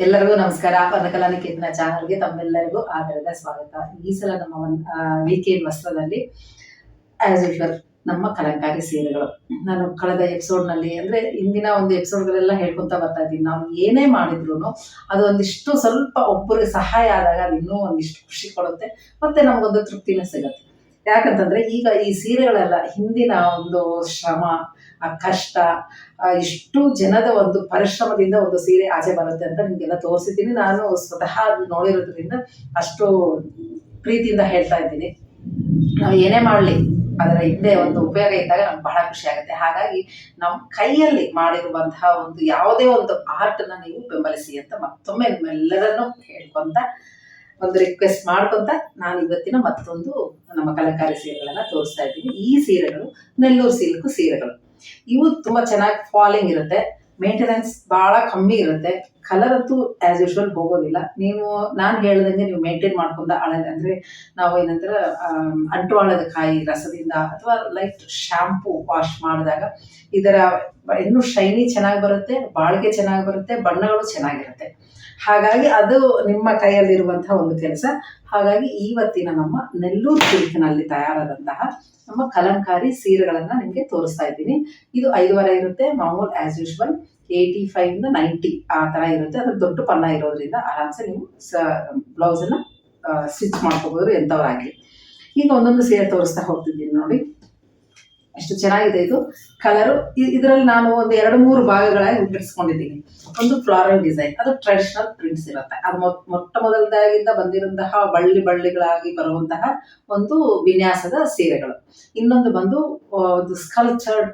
ಎಲ್ಲರಿಗೂ ನಮಸ್ಕಾರ. ವರ್ಣಕಲಾ ನಿಕೇತನ ಚಾನಲ್ಗೆ ತಮ್ಮೆಲ್ಲರಿಗೂ ಆದರದ ಸ್ವಾಗತ. ಈ ಸಲ ನಮ್ಮ ವೀಕೆಂಡ್ ವಸ್ತ್ರದಲ್ಲಿ ಆಸ್ ಯೂಶುವಲ್ ನಮ್ಮ ಕಲಂಕಾರಿ ಸೀರೆಗಳು. ನಾನು ಕಳೆದ ಎಪಿಸೋಡ್ನಲ್ಲಿ ಅಂದರೆ ಇಂದಿನ ಒಂದು ಎಪಿಸೋಡ್ಗಳೆಲ್ಲ ಹೇಳ್ಕೊಂತ ಬರ್ತಾ ಇದ್ದೀನಿ. ನಾವು ಏನೇ ಮಾಡಿದ್ರು ಅದು ಒಂದಿಷ್ಟು ಸ್ವಲ್ಪ ಒಬ್ಬರಿಗೆ ಸಹಾಯ ಆದಾಗ ಅದು ಇನ್ನೂ ಒಂದಿಷ್ಟು ಖುಷಿ ಕೊಡುತ್ತೆ, ಮತ್ತೆ ನಮಗೊಂದು ತೃಪ್ತಿನೂ ಸಿಗುತ್ತೆ. ಯಾಕಂತಂದ್ರೆ ಈಗ ಈ ಸೀರೆಗಳೆಲ್ಲ ಹಿಂದಿನ ಒಂದು ಶ್ರಮ, ಆ ಕಷ್ಟ, ಇಷ್ಟು ಜನದ ಒಂದು ಪರಿಶ್ರಮದಿಂದ ಒಂದು ಸೀರೆ ಆಚೆ ಬರುತ್ತೆ ಅಂತ ನಿಮ್ಗೆಲ್ಲ ತೋರಿಸಿದ್ದೀನಿ. ನಾನು ಸ್ವತಃ ನೋಡಿರೋದ್ರಿಂದ ಅಷ್ಟು ಪ್ರೀತಿಯಿಂದ ಹೇಳ್ತಾ ಇದ್ದೀನಿ. ನಾವು ಏನೇ ಮಾಡಲಿ ಅದರ ಹಿಂದೆ ಒಂದು ಉಪಯೋಗ ಇದ್ದಾಗ ನಮ್ಗೆ ಬಹಳ ಖುಷಿ ಆಗುತ್ತೆ. ಹಾಗಾಗಿ ನಮ್ಮ ಕೈಯಲ್ಲಿ ಮಾಡಿರುವಂತಹ ಒಂದು ಯಾವುದೇ ಒಂದು ಆರ್ಟ್ನ ನೀವು ಬೆಂಬಲಿಸಿ ಅಂತ ಮತ್ತೊಮ್ಮೆ ನಿಮ್ಮೆಲ್ಲರನ್ನೂ ಹೇಳ್ಕೊಂತ ಒಂದು ರಿಕ್ವೆಸ್ಟ್ ಮಾಡ್ಕೊಂತ ನಾನು ಇವತ್ತಿನ ಮತ್ತೊಂದು ನಮ್ಮ ಕಲಂಕಾರಿ ಸೀರೆಗಳನ್ನ ತೋರಿಸ್ತಾ ಇದ್ದೀನಿ. ಈ ಸೀರೆಗಳು ನೆಲ್ಲೂರು ಸಿಲ್ಕ್ ಸೀರೆಗಳು. ಇವು ತುಂಬಾ ಚೆನ್ನಾಗಿ ಫಾಲಿಂಗ್ ಇರುತ್ತೆ, ಮೇಂಟೆನೆನ್ಸ್ ಬಹಳ ಕಮ್ಮಿ ಇರುತ್ತೆ, ಕಲರ್ ಅಂತೂ ಆಸ್ ಯೂಶುವಲ್ ಹೋಗೋದಿಲ್ಲ. ನಾನು ಹೇಳ್ದಂಗೆ ನೀವು ಮೇಂಟೈನ್ ಮಾಡ್ಕೊಂಡ ಅಂದ್ರೆ ನಾವು ಏನಂದ್ರೆ ಅಂಟುವಾಳದ ಕಾಯಿ ರಸದಿಂದ ಅಥವಾ ಲೈಟ್ ಶಾಂಪೂ ವಾಶ್ ಮಾಡಿದಾಗ ಇದರ ಇನ್ನೂ ಶೈನಿ ಚೆನ್ನಾಗಿ ಬರುತ್ತೆ, ಬಾಳಿಕೆ ಚೆನ್ನಾಗಿ ಬರುತ್ತೆ, ಬಣ್ಣಗಳು ಚೆನ್ನಾಗಿರುತ್ತೆ. ಹಾಗಾಗಿ ಅದು ನಿಮ್ಮ ಕೈಯಲ್ಲಿರುವಂತಹ ಒಂದು ಕೆಲಸ. ಹಾಗಾಗಿ ಇವತ್ತಿನ ನಮ್ಮ ನೆಲ್ಲೂರು ಸಿಲ್ಕ್ನಲ್ಲಿ ತಯಾರಾದಂತಹ ನಮ್ಮ ಕಲಂಕಾರಿ ಸೀರೆಗಳನ್ನ ನಿಮಗೆ ತೋರಿಸ್ತಾ ಇದ್ದೀನಿ. ಇದು 5.5 ಇರುತ್ತೆ. ಮಾಮೂಲು ಆಸ್ ಯೂಶುವಲ್ 85 ಇಂದ 90 ಆ ತರ ಇರುತ್ತೆ. ಅದು ದೊಡ್ಡ ಪನ್ನ ಇರೋದ್ರಿಂದ ಆರಾಮ್ಸೆ ನೀವು ಬ್ಲೌಸ್ ಅನ್ನ ಸ್ಟಿಚ್ ಮಾಡ್ಕೋಬಹುದು ಎಂಥವ್ರಾಗ್ಲಿ. ಈಗ ಒಂದೊಂದು ಸೀರೆ ತೋರಿಸ್ತಾ ಹೋಗ್ತಿದ್ದೀನಿ ನೋಡಿ. ಎಷ್ಟು ಚೆನ್ನಾಗಿದೆ ಇದು ಕಲರು. ಇದರಲ್ಲಿ ನಾನು ಒಂದು 2-3 ಭಾಗಗಳಾಗಿ ವಿಂಗಡಿಸ್ಕೊಂಡಿದ್ದೀನಿ. ಒಂದು ಫ್ಲಾರಲ್ ಡಿಸೈನ್, ಅದು ಟ್ರೆಡಿಷನಲ್ ಪ್ರಿಂಟ್ಸ್ ಇರುತ್ತೆ. ಅದು ಮೊಟ್ಟ ಮೊದಲದಾಗಿಂದ ಬಂದಿರುವಂತಹ ಬಳ್ಳಿಗಳಾಗಿ ಬರುವಂತಹ ಒಂದು ವಿನ್ಯಾಸದ ಸೀರೆಗಳು. ಇನ್ನೊಂದು ಬಂದು ಒಂದು ಸ್ಕಲ್ಚರ್ಡ್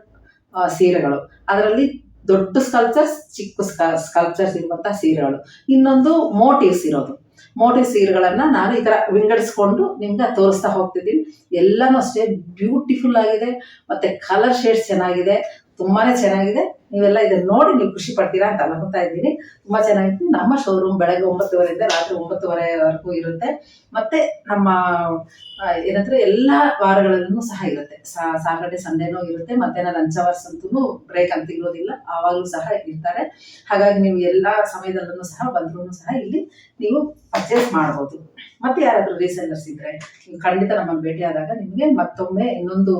ಸೀರೆಗಳು, ಅದರಲ್ಲಿ ದೊಡ್ಡ ಸ್ಕಲ್ಚರ್ಸ್, ಚಿಕ್ಕ ಸ್ಕಲ್ಚರ್ಸ್ ಇರುವಂತಹ ಸೀರೆಗಳು. ಇನ್ನೊಂದು ಮೋಟಿವ್ಸ್ ಇರೋದು. ಮೋಟಿವ್ ಸೀರೆಗಳನ್ನ ನಾನು ಈ ತರ ವಿಂಗಡಿಸ್ಕೊಂಡು ನಿಮ್ಗೆ ತೋರಿಸ್ತಾ ಹೋಗ್ತಿದ್ದೀನಿ. ಎಲ್ಲನೂ ಅಷ್ಟೇ ಬ್ಯೂಟಿಫುಲ್ ಆಗಿದೆ, ಮತ್ತೆ ಕಲರ್ ಶೇಡ್ಸ್ ಚೆನ್ನಾಗಿದೆ, ತುಂಬಾನೇ ಚೆನ್ನಾಗಿದೆ. ನೀವೆಲ್ಲ ಇದನ್ನ ನೋಡಿ ನೀವು ಖುಷಿ ಪಡ್ತೀರಾ ಅಂತ ಅನ್ಕೊತಾ ಇದ್ದೀನಿ. ತುಂಬಾ ಚೆನ್ನಾಗಿತ್ತು. ನಮ್ಮ ಶೋರೂಮ್ ಬೆಳಗ್ಗೆ 9:30 ರಾತ್ರಿ 9:30ವರೆಗೂ ಇರುತ್ತೆ. ಮತ್ತೆ ನಮ್ಮ ಏನಂದ್ರೆ ಎಲ್ಲಾ ವಾರಗಳಲ್ಲೂ ಸಹ ಇರುತ್ತೆ. ಸಾಟರ್ಡೆ ಸಂಡೇನೂ ಇರುತ್ತೆ. ಮಧ್ಯಾಹ್ನ ಲಂಚ್ ಅವರ್ಸ್ ಅಂತೂ ಬ್ರೇಕ್ ಅಂತ ಇರೋದಿಲ್ಲ, ಆವಾಗಲೂ ಸಹ ಇರ್ತಾರೆ. ಹಾಗಾಗಿ ನೀವು ಎಲ್ಲಾ ಸಮಯದಲ್ಲೂ ಸಹ ಬಂದ್ರೂ ಸಹ ಇಲ್ಲಿ ನೀವು ಪರ್ಚೇಸ್ ಮಾಡಬಹುದು. ಮತ್ತೆ ಯಾರಾದ್ರೂ ರೀಸೆಲ್ಲರ್ಸ್ ಇದ್ರೆ ನೀವು ಖಂಡಿತ ನಮ್ಮನ್ನು ಭೇಟಿ ಆದಾಗ ನಿಮ್ಗೆ ಮತ್ತೊಮ್ಮೆ ಇನ್ನೊಂದು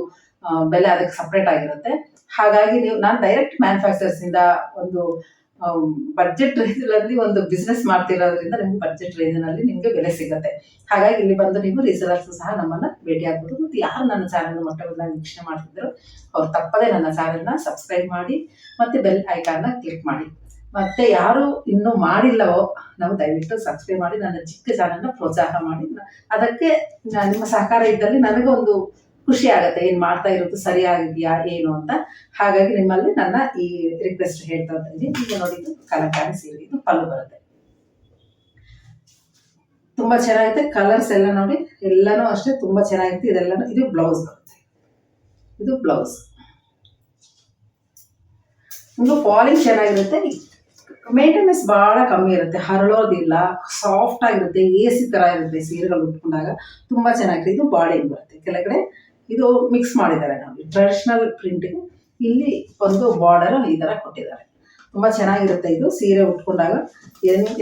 ಬೆಲೆ ಅದಕ್ಕೆ ಸಪ್ರೇಟ್ ಆಗಿರುತ್ತೆ. ಹಾಗಾಗಿ ನಾನು ಡೈರೆಕ್ಟ್ ಮ್ಯಾನುಫ್ಯಾಕ್ಚರರ್ಸ್ ಇಂದ ಒಂದು ಬಡ್ಜೆಟ್ ರೇಂಜಲ್ಲಿ ಒಂದು ಬಿಸ್ನೆಸ್ ಮಾಡ್ತಿರೋದ್ರಿಂದ ನಿಮ್ಗೆ ಬಡ್ಜೆಟ್ ರೇಂಜ್ನಲ್ಲಿ ನಿಮ್ಗೆ ಬೆಲೆ ಸಿಗುತ್ತೆ. ಹಾಗಾಗಿ ಇಲ್ಲಿ ಬಂದು ನೀವು ರೀಸೆಲರ್ಸ್ ಸಹ ನಮ್ಮನ್ನ ಭೇಟಿ ಆಗ್ಬೋದು. ಮತ್ತು ಯಾರು ನನ್ನ ಚಾನಲ್ ಮೊಟ್ಟಮೊದಲಾಗಿ ವೀಕ್ಷಣೆ ಮಾಡ್ತಿದ್ರು ಅವ್ರು ತಪ್ಪದೆ ನನ್ನ ಚಾನಲ್ನ ಸಬ್ಸ್ಕ್ರೈಬ್ ಮಾಡಿ ಮತ್ತೆ ಬೆಲ್ ಐಕಾನ್ನ ಕ್ಲಿಕ್ ಮಾಡಿ. ಮತ್ತೆ ಯಾರು ಇನ್ನೂ ಮಾಡಿಲ್ಲವೋ ನಾವು ದಯವಿಟ್ಟು ಸಬ್ಸ್ಕ್ರೈಬ್ ಮಾಡಿ ನನ್ನ ಚಿಕ್ಕ ಚಾನಲ್ನ ಪ್ರೋತ್ಸಾಹ ಮಾಡಿ. ಅದಕ್ಕೆ ನಿಮ್ಮ ಸಹಕಾರ ಇದ್ದಲ್ಲಿ ನನಗೊಂದು ಖುಷಿ ಆಗುತ್ತೆ, ಏನ್ ಮಾಡ್ತಾ ಇರೋದು ಸರಿಯಾಗಿದೆಯಾ ಏನು ಅಂತ. ಹಾಗಾಗಿ ನಿಮ್ಮಲ್ಲಿ ನನ್ನ ಈ ರಿಕ್ವೆಸ್ಟ್ ಹೇಳ್ತಾ ಇದ್ದೀನಿ. ಈಗ ನೋಡಿದ್ದು ಕಲಂಕಾರಿ ಸೀರೆ, ಇದು ಪಲ್ಲು ಬರುತ್ತೆ. ತುಂಬಾ ಚೆನ್ನಾಗಿದೆ. ಕಲರ್ಸ್ ಎಲ್ಲ ನೋಡಿ, ಎಲ್ಲಾನು ಅಷ್ಟೇ ತುಂಬಾ ಚೆನ್ನಾಗಿತ್ತು. ಇದೆಲ್ಲಾನು ಇದು ಬ್ಲೌಸ್ ಬರುತ್ತೆ. ಇದು ಬ್ಲೌಸ್. ಒಂದು ಫಾಲಿಂಗ್ ಚೆನ್ನಾಗಿರುತ್ತೆ, ಮೇಂಟೆನೆನ್ಸ್ ಬಹಳ ಕಮ್ಮಿ ಇರುತ್ತೆ, ಹರಳೋದಿಲ್ಲ, ಸಾಫ್ಟ್ ಆಗಿರುತ್ತೆ, ಎಸಿ ತರ ಇರುತ್ತೆ ಸೀರೆಗಳು ಉಟ್ಕೊಂಡಾಗ. ತುಂಬಾ ಚೆನ್ನಾಗಿದೆ. ಇದು ಬಾಡಿ ಬರುತ್ತೆ. ಕೆಳಗಡೆ ಇದು ಮಿಕ್ಸ್ ಮಾಡಿದ್ದಾರೆ ನೋಡಿ ಟ್ರೆಡಿಷನಲ್ ಪ್ರಿಂಟ್ಗೆ. ಇಲ್ಲಿ ಒಂದು ಬಾರ್ಡರ್ ಈ ತರ ಕೊಟ್ಟಿದ್ದಾರೆ. ತುಂಬಾ ಚೆನ್ನಾಗಿರುತ್ತೆ ಇದು ಸೀರೆ ಉಟ್ಕೊಂಡಾಗ.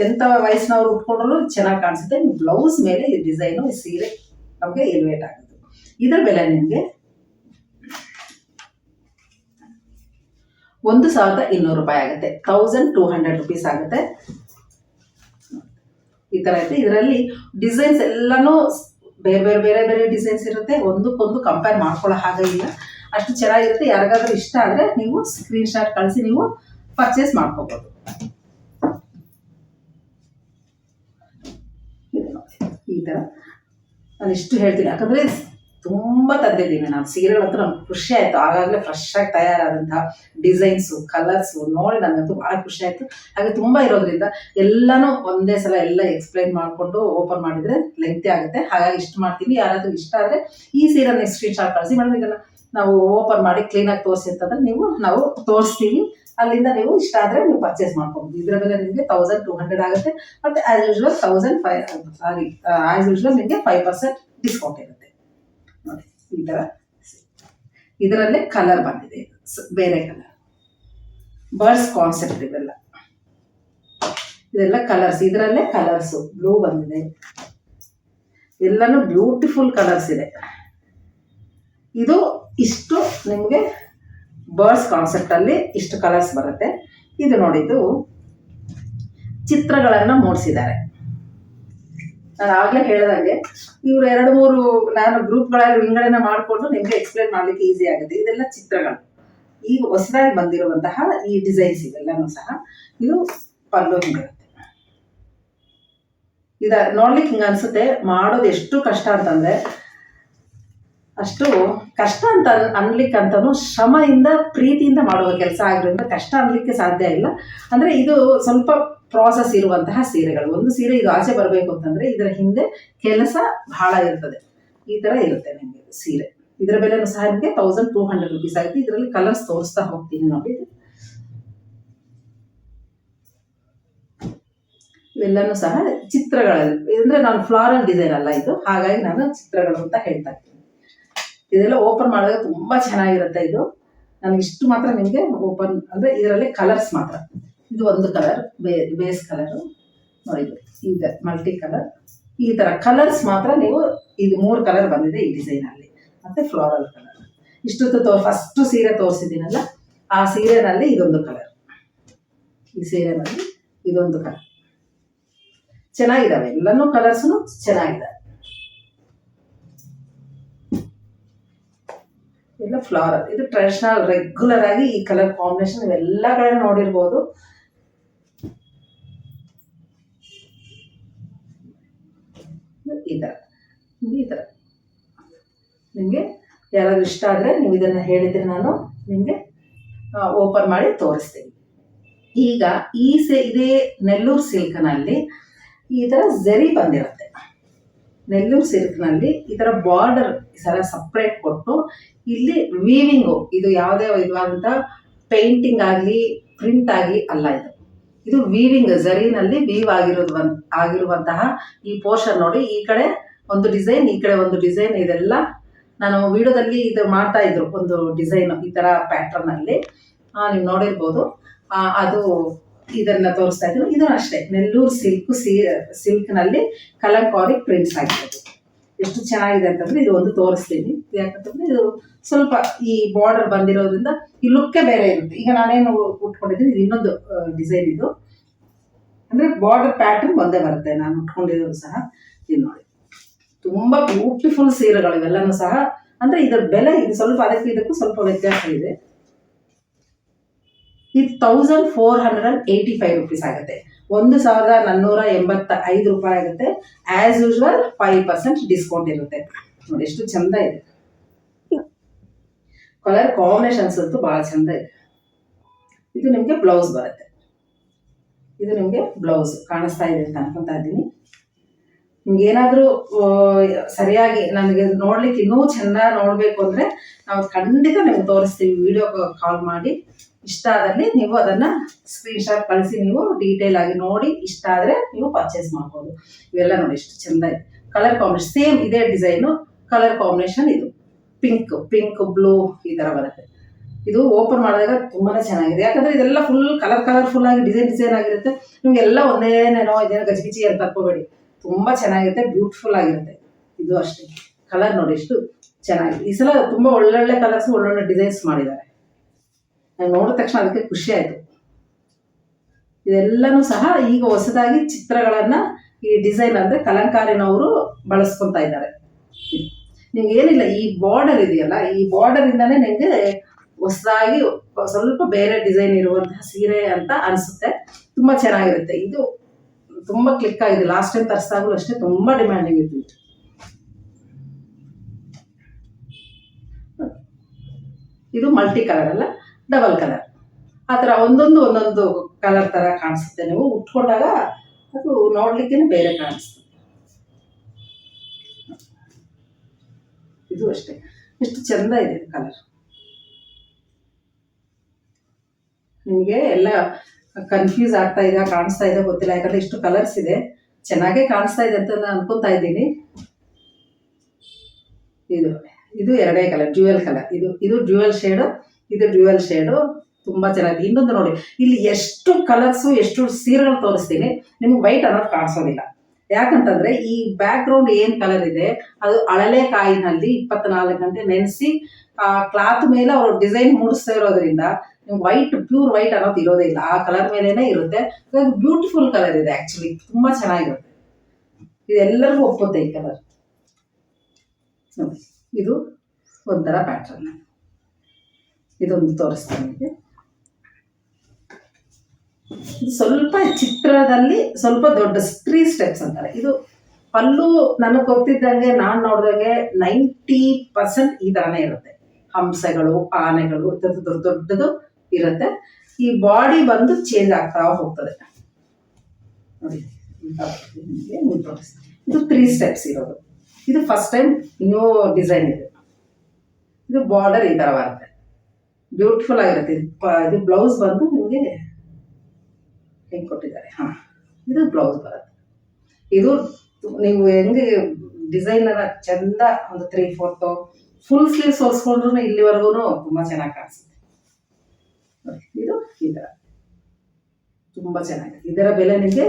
ಎಂತ ವಯಸ್ಸಿನವ್ರು ಉಟ್ಕೊಂಡ್ರು ಚೆನ್ನಾಗಿ ಕಾಣಿಸುತ್ತೆ. ಬ್ಲೌಸ್ ಮೇಲೆ ಈ ಡಿಸೈನು ಈ ಸೀರೆ ನಮಗೆ ಎಲಿವೇಟ್ ಆಗುತ್ತೆ. ಇದರ ಬೆಲೆ ನಿಮಗೆ 1,200 ರೂಪಾಯಿ ಆಗುತ್ತೆ. 1,200 ರುಪೀಸ್ ಆಗುತ್ತೆ. ಈ ತರ ಇದೆ. ಇದರಲ್ಲಿ ಡಿಸೈನ್ಸ್ ಎಲ್ಲಾನು ಬೇರೆ ಬೇರೆ ಡಿಸೈನ್ಸ್ ಇರುತ್ತೆ. ಒಂದಕ್ಕೊಂದು ಕಂಪೇರ್ ಮಾಡ್ಕೊಳ್ಳೋ ಹಾಗೆ ಇಲ್ಲ, ಅಷ್ಟು ಚೆನ್ನಾಗಿರುತ್ತೆ. ಯಾರಿಗಾದ್ರೂ ಇಷ್ಟ ಆದ್ರೆ ನೀವು ಸ್ಕ್ರೀನ್ ಶಾಟ್ ಕಳಿಸಿ ನೀವು ಪರ್ಚೇಸ್ ಮಾಡ್ಕೋಬಹುದು. ಈ ತರ ನಾನು ಇಷ್ಟು ಹೇಳ್ತೀನಿ, ಯಾಕಂದ್ರೆ ತುಂಬಾ ತಂದಿದ್ದೀನಿ ನಾನು ಸೀರೆಗಳ ಹತ್ರ. ನಮ್ಗೆ ಖುಷಿ ಆಯ್ತು. ಆಗಾಗಲೇ ಫ್ರೆಶ್ ಆಗಿ ತಯಾರಾದಂತಹ ಡಿಸೈನ್ಸು, ಕಲರ್ಸು ನೋಡಿ ನನಗಂತೂ ಬಹಳ ಖುಷಿ ಆಯ್ತು. ಹಾಗೆ ತುಂಬಾ ಇರೋದ್ರಿಂದ ಎಲ್ಲಾನು ಒಂದೇ ಸಲ ಎಲ್ಲ ಎಕ್ಸ್ಪ್ಲೈನ್ ಮಾಡಿಕೊಂಡು ಓಪನ್ ಮಾಡಿದ್ರೆ ಲೆಂತಿ ಆಗುತ್ತೆ. ಹಾಗಾಗಿ ಇಷ್ಟು ಮಾಡ್ತೀನಿ. ಯಾರಾದ್ರೂ ಇಷ್ಟ ಆದ್ರೆ ಈ ಸೀರೆನ ಸ್ಕ್ರೀನ್ ಶಾಟ್ ಕಳಿಸಿ. ಮೇಡಮ್ ಇದನ್ನ ನಾವು ಓಪನ್ ಮಾಡಿ ಕ್ಲೀನಾಗಿ ತೋರಿಸಿ ಅಂತಂದ್ರೆ ನಾವು ತೋರಿಸ್ತೀವಿ. ಅಲ್ಲಿಂದ ನೀವು ಇಷ್ಟ ಆದ್ರೆ ನೀವು ಪರ್ಚೇಸ್ ಮಾಡ್ಕೋಬಹುದು. ಇದರ ಬೆಲೆ ನಿಮಗೆ 1,200 ಆಗುತ್ತೆ. ಮತ್ತೆ ಆಸ್ ಯೂಶುವಲ್ 1,500 ನಿಮಗೆ 5% ಡಿಸ್ಕೌಂಟ್ ಇರುತ್ತೆ ನೋಡಿ. ಈ ತರ ಇದರಲ್ಲೇ ಕಲರ್ ಬಂದಿದೆ, ಬೇರೆ ಕಲರ್ ಬರ್ಡ್ಸ್ ಕಾನ್ಸೆಪ್ಟ್. ಇವೆಲ್ಲ ಇದೆಲ್ಲ ಕಲರ್ಸ್, ಇದರಲ್ಲೇ ಕಲರ್ಸು ಬ್ಲೂ ಬಂದಿದೆ, ಎಲ್ಲಾನು ಬ್ಯೂಟಿಫುಲ್ ಕಲರ್ಸ್ ಇದೆ. ಇದು ಇಷ್ಟು ನಿಮಗೆ ಬರ್ಡ್ಸ್ ಕಾನ್ಸೆಪ್ಟ್ ಅಲ್ಲಿ ಇಷ್ಟು ಕಲರ್ಸ್ ಬರುತ್ತೆ. ಇದು ನೋಡಿದ್ದು ಚಿತ್ರಗಳನ್ನ ಮೂಡಿಸಿದ್ದಾರೆ. ನಾನು ಆಗ್ಲೇ ಹೇಳ್ದಂಗೆ ಇವ್ರು 2-3 ನಾನು ಗ್ರೂಪ್ಗಳಲ್ಲಿ ವಿಂಗಡಣೆ ಮಾಡಿಕೊಂಡು ನಿಮ್ಗೆ ಎಕ್ಸ್ಪ್ಲೇನ್ ಮಾಡ್ಲಿಕ್ಕೆ ಈಸಿ ಆಗುತ್ತೆ. ಇದೆಲ್ಲ ಚಿತ್ರಗಳು, ಈಗ ಹೊಸದಾಗಿ ಬಂದಿರುವಂತಹ ಈ ಡಿಸೈನ್ಸ್ ಇವೆಲ್ಲನೂ ಸಹ. ಇದು ಪಲ್ಲು ಹಿಂಗಿರುತ್ತೆ. ಇದ ನೋಡ್ಲಿಕ್ಕೆ ಹಿಂಗ ಅನ್ಸುತ್ತೆ, ಮಾಡೋದು ಎಷ್ಟು ಕಷ್ಟ ಅಂತಂದ್ರೆ ಅಷ್ಟು ಕಷ್ಟ ಅಂತ ಅನ್ಲಿಕ್ಕಂತನೂ ಶ್ರಮದಿಂದ ಪ್ರೀತಿಯಿಂದ ಮಾಡುವ ಕೆಲಸ ಆಗಿರೋದ್ರಿಂದ ಕಷ್ಟ ಅನ್ಲಿಕ್ಕೆ ಸಾಧ್ಯ ಇಲ್ಲ. ಅಂದ್ರೆ ಇದು ಸ್ವಲ್ಪ ಪ್ರಾಸೆಸ್ ಇರುವಂತಹ ಸೀರೆಗಳು. ಒಂದು ಸೀರೆ ಇದು ಆಚೆ ಬರಬೇಕು ಅಂತಂದ್ರೆ ಇದರ ಹಿಂದೆ ಕೆಲಸ ಬಹಳ ಇರ್ತದೆ. ಈ ತರ ಇರುತ್ತೆ ನಿಮಗೆ ಸೀರೆ. ಇದರ ಬೆಲೆನೂ ಸಹ ನಿಮಗೆ 1200 rupees ಆಗುತ್ತೆ. ಇದರಲ್ಲಿ ಕಲರ್ಸ್ ತೋರಿಸ್ತಾ ಹೋಗ್ತೀನಿ ನೋಡಿ. ಇವೆಲ್ಲನೂ ಸಹ ಚಿತ್ರಗಳಲ್ಲಿ, ಅಂದ್ರೆ ನಾನು ಫ್ಲಾರಲ್ ಡಿಸೈನ್ ಅಲ್ಲ ಇದು, ಹಾಗಾಗಿ ನಾನು ಚಿತ್ರಗಳು ಅಂತ ಹೇಳ್ತಾ ಇದ್ದೀನಿ. ಇದೆಲ್ಲ ಓಪನ್ ಮಾಡಿದಾಗ ತುಂಬಾ ಚೆನ್ನಾಗಿರುತ್ತೆ. ಇದು ನನಗೆ ಇಷ್ಟು ಮಾತ್ರ ನಿಮಗೆ ಓಪನ್ ಅಂದ್ರೆ ಇದರಲ್ಲಿ ಕಲರ್ಸ್ ಮಾತ್ರ. ಇದು ಒಂದು ಕಲರ್, ಬೇಸ್ ಕಲರ್ ನೋಡಿ, ಈಗ ಮಲ್ಟಿ ಕಲರ್, ಈ ತರ ಕಲರ್ಸ್ ಮಾತ್ರ ನೀವು. ಇದು 3 ಕಲರ್ ಬಂದಿದೆ ಈ ಡಿಸೈನ್ ಅಲ್ಲಿ, ಮತ್ತೆ ಫ್ಲೋರಲ್ ಕಲರ್. ಇಷ್ಟೊತ್ತು ಫಸ್ಟ್ ಸೀರೆ ತೋರಿಸಿದ್ದೀನಲ್ಲ, ಆ ಸೀರೆನಲ್ಲಿ ಇದೊಂದು ಕಲರ್, ಈ ಸೀರೆನಲ್ಲಿ ಇದೊಂದು ಕಲರ್. ಚೆನ್ನಾಗಿದ್ದಾವೆ, ಎಲ್ಲನೂ ಕಲರ್ಸ್ ಚೆನ್ನಾಗಿದ್ದಾವೆ. ಇಲ್ಲ ಫ್ಲವರ್, ಇದು ಟ್ರೆಡಿಷನಲ್ ರೆಗ್ಯುಲರ್ ಆಗಿ ಈ ಕಲರ್ ಕಾಂಬಿನೇಷನ್ ಇವೆಲ್ಲ ಕಡೆ ನೋಡಿರ್ಬೋದು. ಈ ತರ ನಿಮ್ಗೆ ಯಾರಾದ್ರೂ ಇಷ್ಟ ಆದ್ರೆ ನೀವು ಇದನ್ನ ಹೇಳಿದ್ರೆ ನಾನು ನಿಮ್ಗೆ ಓಪನ್ ಮಾಡಿ ತೋರಿಸ್ತೀನಿ. ಈಗ ಇದೇ ನೆಲ್ಲೂರು ಸಿಲ್ಕ್ನಲ್ಲಿ ಈ ತರ ಜರಿ ಬಂದಿರುತ್ತೆ. ನೆಲ್ಲೂರು ಸಿಲ್ಕ್ನಲ್ಲಿ ಈ ತರ ಬಾರ್ಡರ್ ಸಪ್ರೇಟ್ ಕೊಟ್ಟು ಇಲ್ಲಿ ವೀವಿಂಗು, ಇದು ಯಾವುದೇ ಇದುವಂತ ಪೇಂಟಿಂಗ್ ಆಗಲಿ ಪ್ರಿಂಟ್ ಆಗಲಿ ಅಲ್ಲ. ಇದು ವೀವಿಂಗ್, ಜರಿನಲ್ಲಿ ವೀವ್ ಆಗಿರುವಂತಹ ಈ ಪೋರ್ಷನ್ ನೋಡಿ. ಈ ಕಡೆ ಒಂದು ಡಿಸೈನ್, ಈ ಕಡೆ ಒಂದು ಡಿಸೈನ್. ಇದೆಲ್ಲ ನಾನು ವಿಡಿಯೋದಲ್ಲಿ ಇದು ಮಾಡ್ತಾ ಇದ್ರು, ಒಂದು ಡಿಸೈನ್ ಈ ತರ ಪ್ಯಾಟರ್ನ್ ಅಲ್ಲಿ ನೀವು ನೋಡಿರ್ಬೋದು. ಅದು ಇದನ್ನ ತೋರಿಸ್ತಾ ಇದ್ರು. ಇದು ಅಷ್ಟೇ ನೆಲ್ಲೂರು ಸಿಲ್ಕ್ ನಲ್ಲಿ ಕಲಂಕಾರಿ ಪ್ರಿಂಟ್ಸ್ ಆಗಿರೋದು. ಎಷ್ಟು ಚೆನ್ನಾಗಿದೆ ಅಂತಂದ್ರೆ ಇದು ಒಂದು ತೋರಿಸ್ತೀನಿ. ಯಾಕಂತಂದ್ರೆ ಇದು ಸ್ವಲ್ಪ ಈ ಬಾರ್ಡರ್ ಬಂದಿರೋದ್ರಿಂದ ಈ ಲುಕ್ಕೇ ಬೇರೆ ಇರುತ್ತೆ. ಈಗ ನಾನೇನು ಉಟ್ಕೊಂಡಿದ್ದೀನಿ, ಇದು ಇನ್ನೊಂದು ಡಿಸೈನ್. ಇದು ಅಂದ್ರೆ ಬಾರ್ಡರ್ ಪ್ಯಾಟರ್ನ್ ಒಂದೇ ಬರುತ್ತೆ. ನಾನು ಉಟ್ಕೊಂಡಿರೋದು ಸಹ ಇದು ನೋಡಿ, ತುಂಬಾ ಬ್ಯೂಟಿಫುಲ್ ಸೀರೆಗಳು ಇವೆಲ್ಲನೂ ಸಹ. ಅಂದ್ರೆ ಇದರ ಬೆಲೆ ಇದು ಸ್ವಲ್ಪ ಅದಕ್ಕೂ ಇದಕ್ಕೂ ಸ್ವಲ್ಪ ವ್ಯತ್ಯಾಸ ಇದೆ. ಇದು 1485 rupees ಆಗುತ್ತೆ. 1485 ರೂಪಾಯಿ ಆಗುತ್ತೆ. ಆಸ್ ಯೂಶುವಲ್ 5% ಡಿಸ್ಕೌಂಟ್ ಇರುತ್ತೆ. ನೋಡಿ ಎಷ್ಟು ಚಂದ ಇದೆ. ಕಲರ್ ಕಾಂಬಿನೇಷನ್ಸ್ ಅಂತೂ ಬಹಳ ಚಂದ ಇದೆ. ಇದು ನಿಮ್ಗೆ ಬ್ಲೌಸ್ ಬರುತ್ತೆ. ಇದು ನಿಮ್ಗೆ ಬ್ಲೌಸ್ ಕಾಣಿಸ್ತಾ ಇದೆ ಅಂತ ಅನ್ಕೊಂತಾ ಇದ್ದೀನಿ. ನಿಮ್ಗೆ ಏನಾದ್ರೂ ಸರಿಯಾಗಿ ನನಗೆ ನೋಡ್ಲಿಕ್ಕೆ ಇನ್ನೂ ಚೆನ್ನಾಗಿ ನೋಡ್ಬೇಕು ಅಂದ್ರೆ ನಾವು ಖಂಡಿತ ನಿಮ್ಗೆ ತೋರಿಸ್ತೀವಿ. ವಿಡಿಯೋ ಕಾಲ್ ಮಾಡಿ ಇಷ್ಟ ಆದಲ್ಲಿ ನೀವು ಅದನ್ನ ಸ್ಕ್ರೀನ್ ಶಾಟ್ ಕಳಿಸಿ ನೀವು ಡೀಟೇಲ್ ಆಗಿ ನೋಡಿ ಇಷ್ಟ ಆದ್ರೆ ನೀವು ಪರ್ಚೇಸ್ ಮಾಡ್ಬೋದು. ಇವೆಲ್ಲ ನೋಡಿ ಎಷ್ಟು ಚಂದ ಇದೆ. ಕಲರ್ ಕಾಂಬಿನೇಷನ್ ಸೇಮ್ ಇದೇ ಡಿಸೈನು, ಕಲರ್ ಕಾಂಬಿನೇಷನ್ ಇದು ಪಿಂಕ್ ಬ್ಲೂ ಈ ತರ ಬರುತ್ತೆ. ಇದು ಓಪನ್ ಮಾಡಿದಾಗ ತುಂಬಾನೇ ಚೆನ್ನಾಗಿದೆ. ಯಾಕಂದ್ರೆ ಇದೆಲ್ಲ ಫುಲ್ ಕಲರ್ಫುಲ್ ಆಗಿ ಡಿಸೈನ್ ಆಗಿರುತ್ತೆ. ನಿಮ್ಗೆಲ್ಲ ಒಂದೇನೇನೋ ಇದೇನೋ ಗಜಿಬಿಜಿ ಅಂತ ಅನ್ಕೋಬೇಡಿ, ತುಂಬಾ ಚೆನ್ನಾಗಿರುತ್ತೆ, ಬ್ಯೂಟಿಫುಲ್ ಆಗಿರುತ್ತೆ. ಇದು ಅಷ್ಟೇ ಕಲರ್ ನೋಡಿ ಎಷ್ಟು ಚೆನ್ನಾಗಿದೆ. ಈ ಸಲ ತುಂಬಾ ಒಳ್ಳೊಳ್ಳೆ ಕಲರ್ಸ್, ಒಳ್ಳೊಳ್ಳೆ ಡಿಸೈನ್ಸ್ ಮಾಡಿದ್ದಾರೆ. ನಾನು ನೋಡಿದ ತಕ್ಷಣ ಅದಕ್ಕೆ ಖುಷಿ ಆಯ್ತು. ಇದೆಲ್ಲನೂ ಸಹ ಈಗ ಹೊಸದಾಗಿ ಚಿತ್ರಗಳನ್ನ ಈ ಡಿಸೈನ್ ಅಂದ್ರೆ ಕಲಂಕಾರಿನವರು ಬಳಸ್ಕೊಂತ ಇದ್ದಾರೆ. ನಿಮ್ಗೆ ಏನಿಲ್ಲ, ಈ ಬಾರ್ಡರ್ ಇದೆಯಲ್ಲ, ಈ ಬಾರ್ಡರ್ ಇಂದಾನೆ ನಿಮ್ಗೆ ಹೊಸದಾಗಿ ಸ್ವಲ್ಪ ಬೇರೆ ಡಿಸೈನ್ ಇರುವಂತಹ ಸೀರೆ ಅಂತ ಅನ್ಸುತ್ತೆ. ತುಂಬಾ ಚೆನ್ನಾಗಿರುತ್ತೆ. ಇದು ತುಂಬಾ ಕ್ಲಿಕ್ ಆಗಿದೆ. ಲಾಸ್ಟ್ ಟೈಮ್ ತರಿಸಿದಾಗಲೂ ಅಷ್ಟೇ ತುಂಬಾ ಡಿಮ್ಯಾಂಡಿಂಗ್ ಇತ್ತು. ಇದು ಮಲ್ಟಿ ಕಲರ್ ಅಲ್ಲ, ಡಬಲ್ ಕಲರ್. ಆ ಥರ ಒಂದೊಂದು ಕಲರ್ ತರ ಕಾಣಿಸುತ್ತೆ. ನೀವು ಉಟ್ಕೊಂಡಾಗ ಅದು ನೋಡ್ಲಿಕ್ಕೆ ಬೇರೆ ಕಾಣಿಸ್ತದೆ. ಇದು ಅಷ್ಟೇ ಎಷ್ಟು ಚಂದ ಇದೆ ಕಲರ್. ನಿಮಗೆ ಎಲ್ಲ ಕನ್ಫ್ಯೂಸ್ ಆಗ್ತಾ ಇದೆ, ಕಾಣಿಸ್ತಾ ಇದೆ ಗೊತ್ತಿಲ್ಲ. ಯಾಕಂದ್ರೆ ಇಷ್ಟು ಕಲರ್ಸ್ ಇದೆ, ಚೆನ್ನಾಗೇ ಕಾಣಿಸ್ತಾ ಇದೆ ಅಂತ ನಾನು ಅನ್ಕೊಂತಾ ಇದ್ದೀನಿ. ಇದು ಎರಡೇ ಕಲರ್, ಡ್ಯೂಯಲ್ ಕಲರ್. ಇದು ಡ್ಯೂಯಲ್ ಶೇಡು, ಇದು ಡ್ಯೂಯಲ್ ಶೇಡು. ತುಂಬಾ ಚೆನ್ನಾಗಿದೆ. ಇನ್ನೊಂದು ನೋಡಿ, ಇಲ್ಲಿ ಎಷ್ಟು ಕಲರ್ಸು ಎಷ್ಟು ಸೀರೆಗಳು ತೋರಿಸ್ತೀನಿ, ನಿಮ್ಗೆ ವೈಟ್ ಅನ್ನೋದು ಕಾಣಿಸೋದಿಲ್ಲ. ಯಾಕಂತಂದ್ರೆ ಈ ಬ್ಯಾಕ್ ಗ್ರೌಂಡ್ ಏನ್ ಕಲರ್ ಇದೆ ಅದು ಅಳಲೆ ಕಾಯಿನಲ್ಲಿ 24 ಗಂಟೆ ನೆನೆಸಿ ಆ ಕ್ಲಾತ್ ಮೇಲೆ ಅವರು ಡಿಸೈನ್ ಮೂಡಿಸ್ತಾ ಇರೋದ್ರಿಂದ ವೈಟ್, ಪ್ಯೂರ್ ವೈಟ್ ಅನ್ನೋದು ಇರೋದೇ ಇಲ್ಲ, ಆ ಕಲರ್ ಮೇಲೇನೆ ಇರುತ್ತೆ. ಬ್ಯೂಟಿಫುಲ್ ಕಲರ್ ಇದೆ, ಆಕ್ಚುಲಿ ತುಂಬಾ ಚೆನ್ನಾಗಿರುತ್ತೆ. ಇದೆಲ್ಲರಿಗೂ ಒಪ್ಪುತ್ತೆ ಈ ಕಲರ್. ನೋಡಿ, ಇದು ಒಂಥರ ಪ್ಯಾಟರ್ನ್. ಇದೊಂದು ತೋರಿಸ್ತೀನಿ ನಿಮಗೆ. ಇದು ಸ್ವಲ್ಪ ಚಿತ್ರದಲ್ಲಿ ಸ್ವಲ್ಪ ದೊಡ್ಡ 3 ಸ್ಟೆಪ್ಸ್ ಅಂತಾರೆ. ಇದು ಪಲ್ಲು ನನಗೆ ಗೊತ್ತಿದ್ದಂಗೆ, ನಾನು ನೋಡಿದಂಗೆ 90% ಈ ಥರನೇ ಇರುತ್ತೆ. ಹಂಸಗಳು, ಆನೆಗಳು, ದೊಡ್ಡ ದೊಡ್ಡದು ಇರುತ್ತೆ. ಈ ಬಾಡಿ ಬಂದು ಚೇಂಜ್ ಆಗ್ತಾ ಹೋಗ್ತದೆ. ನೋಡಿ, ಇದು 3 ಸ್ಟೆಪ್ಸ್ ಇರೋದು. ಇದು ಫಸ್ಟ್ ಟೈಮ್ ನ್ಯೂ ಡಿಸೈನ್ ಇದೆ. ಇದು ಬಾರ್ಡರ್ ಈ ಥರ ಬರುತ್ತೆ, ಬ್ಯೂಟಿಫುಲ್ ಆಗಿರುತ್ತೆ. ಇದು ಬ್ಲೌಸ್ ಬಂದು ನಿಮಗೆ ಹೆಂಗೆ ಕೊಟ್ಟಿದ್ದಾರೆ. ಇದು ಬ್ಲೌಸ್ ಬರುತ್ತೆ. ಇದು ನೀವು ಹೆಂಗೆ ಡಿಸೈನರ ಚಂದ ಒಂದು 3/4 ಫುಲ್ ಸ್ಲೀವ್ಸ್ ಹೊಲ್ಸ್ಕೊಂಡ್ರು ಇಲ್ಲಿವರೆಗೂ ತುಂಬ ಚೆನ್ನಾಗಿ ಕಾಣಿಸುತ್ತೆ. ಇದು ಈ ಥರ ತುಂಬ ಚೆನ್ನಾಗಿದೆ. ಇದರ ಬೆಲೆ ನಿಮಗೆ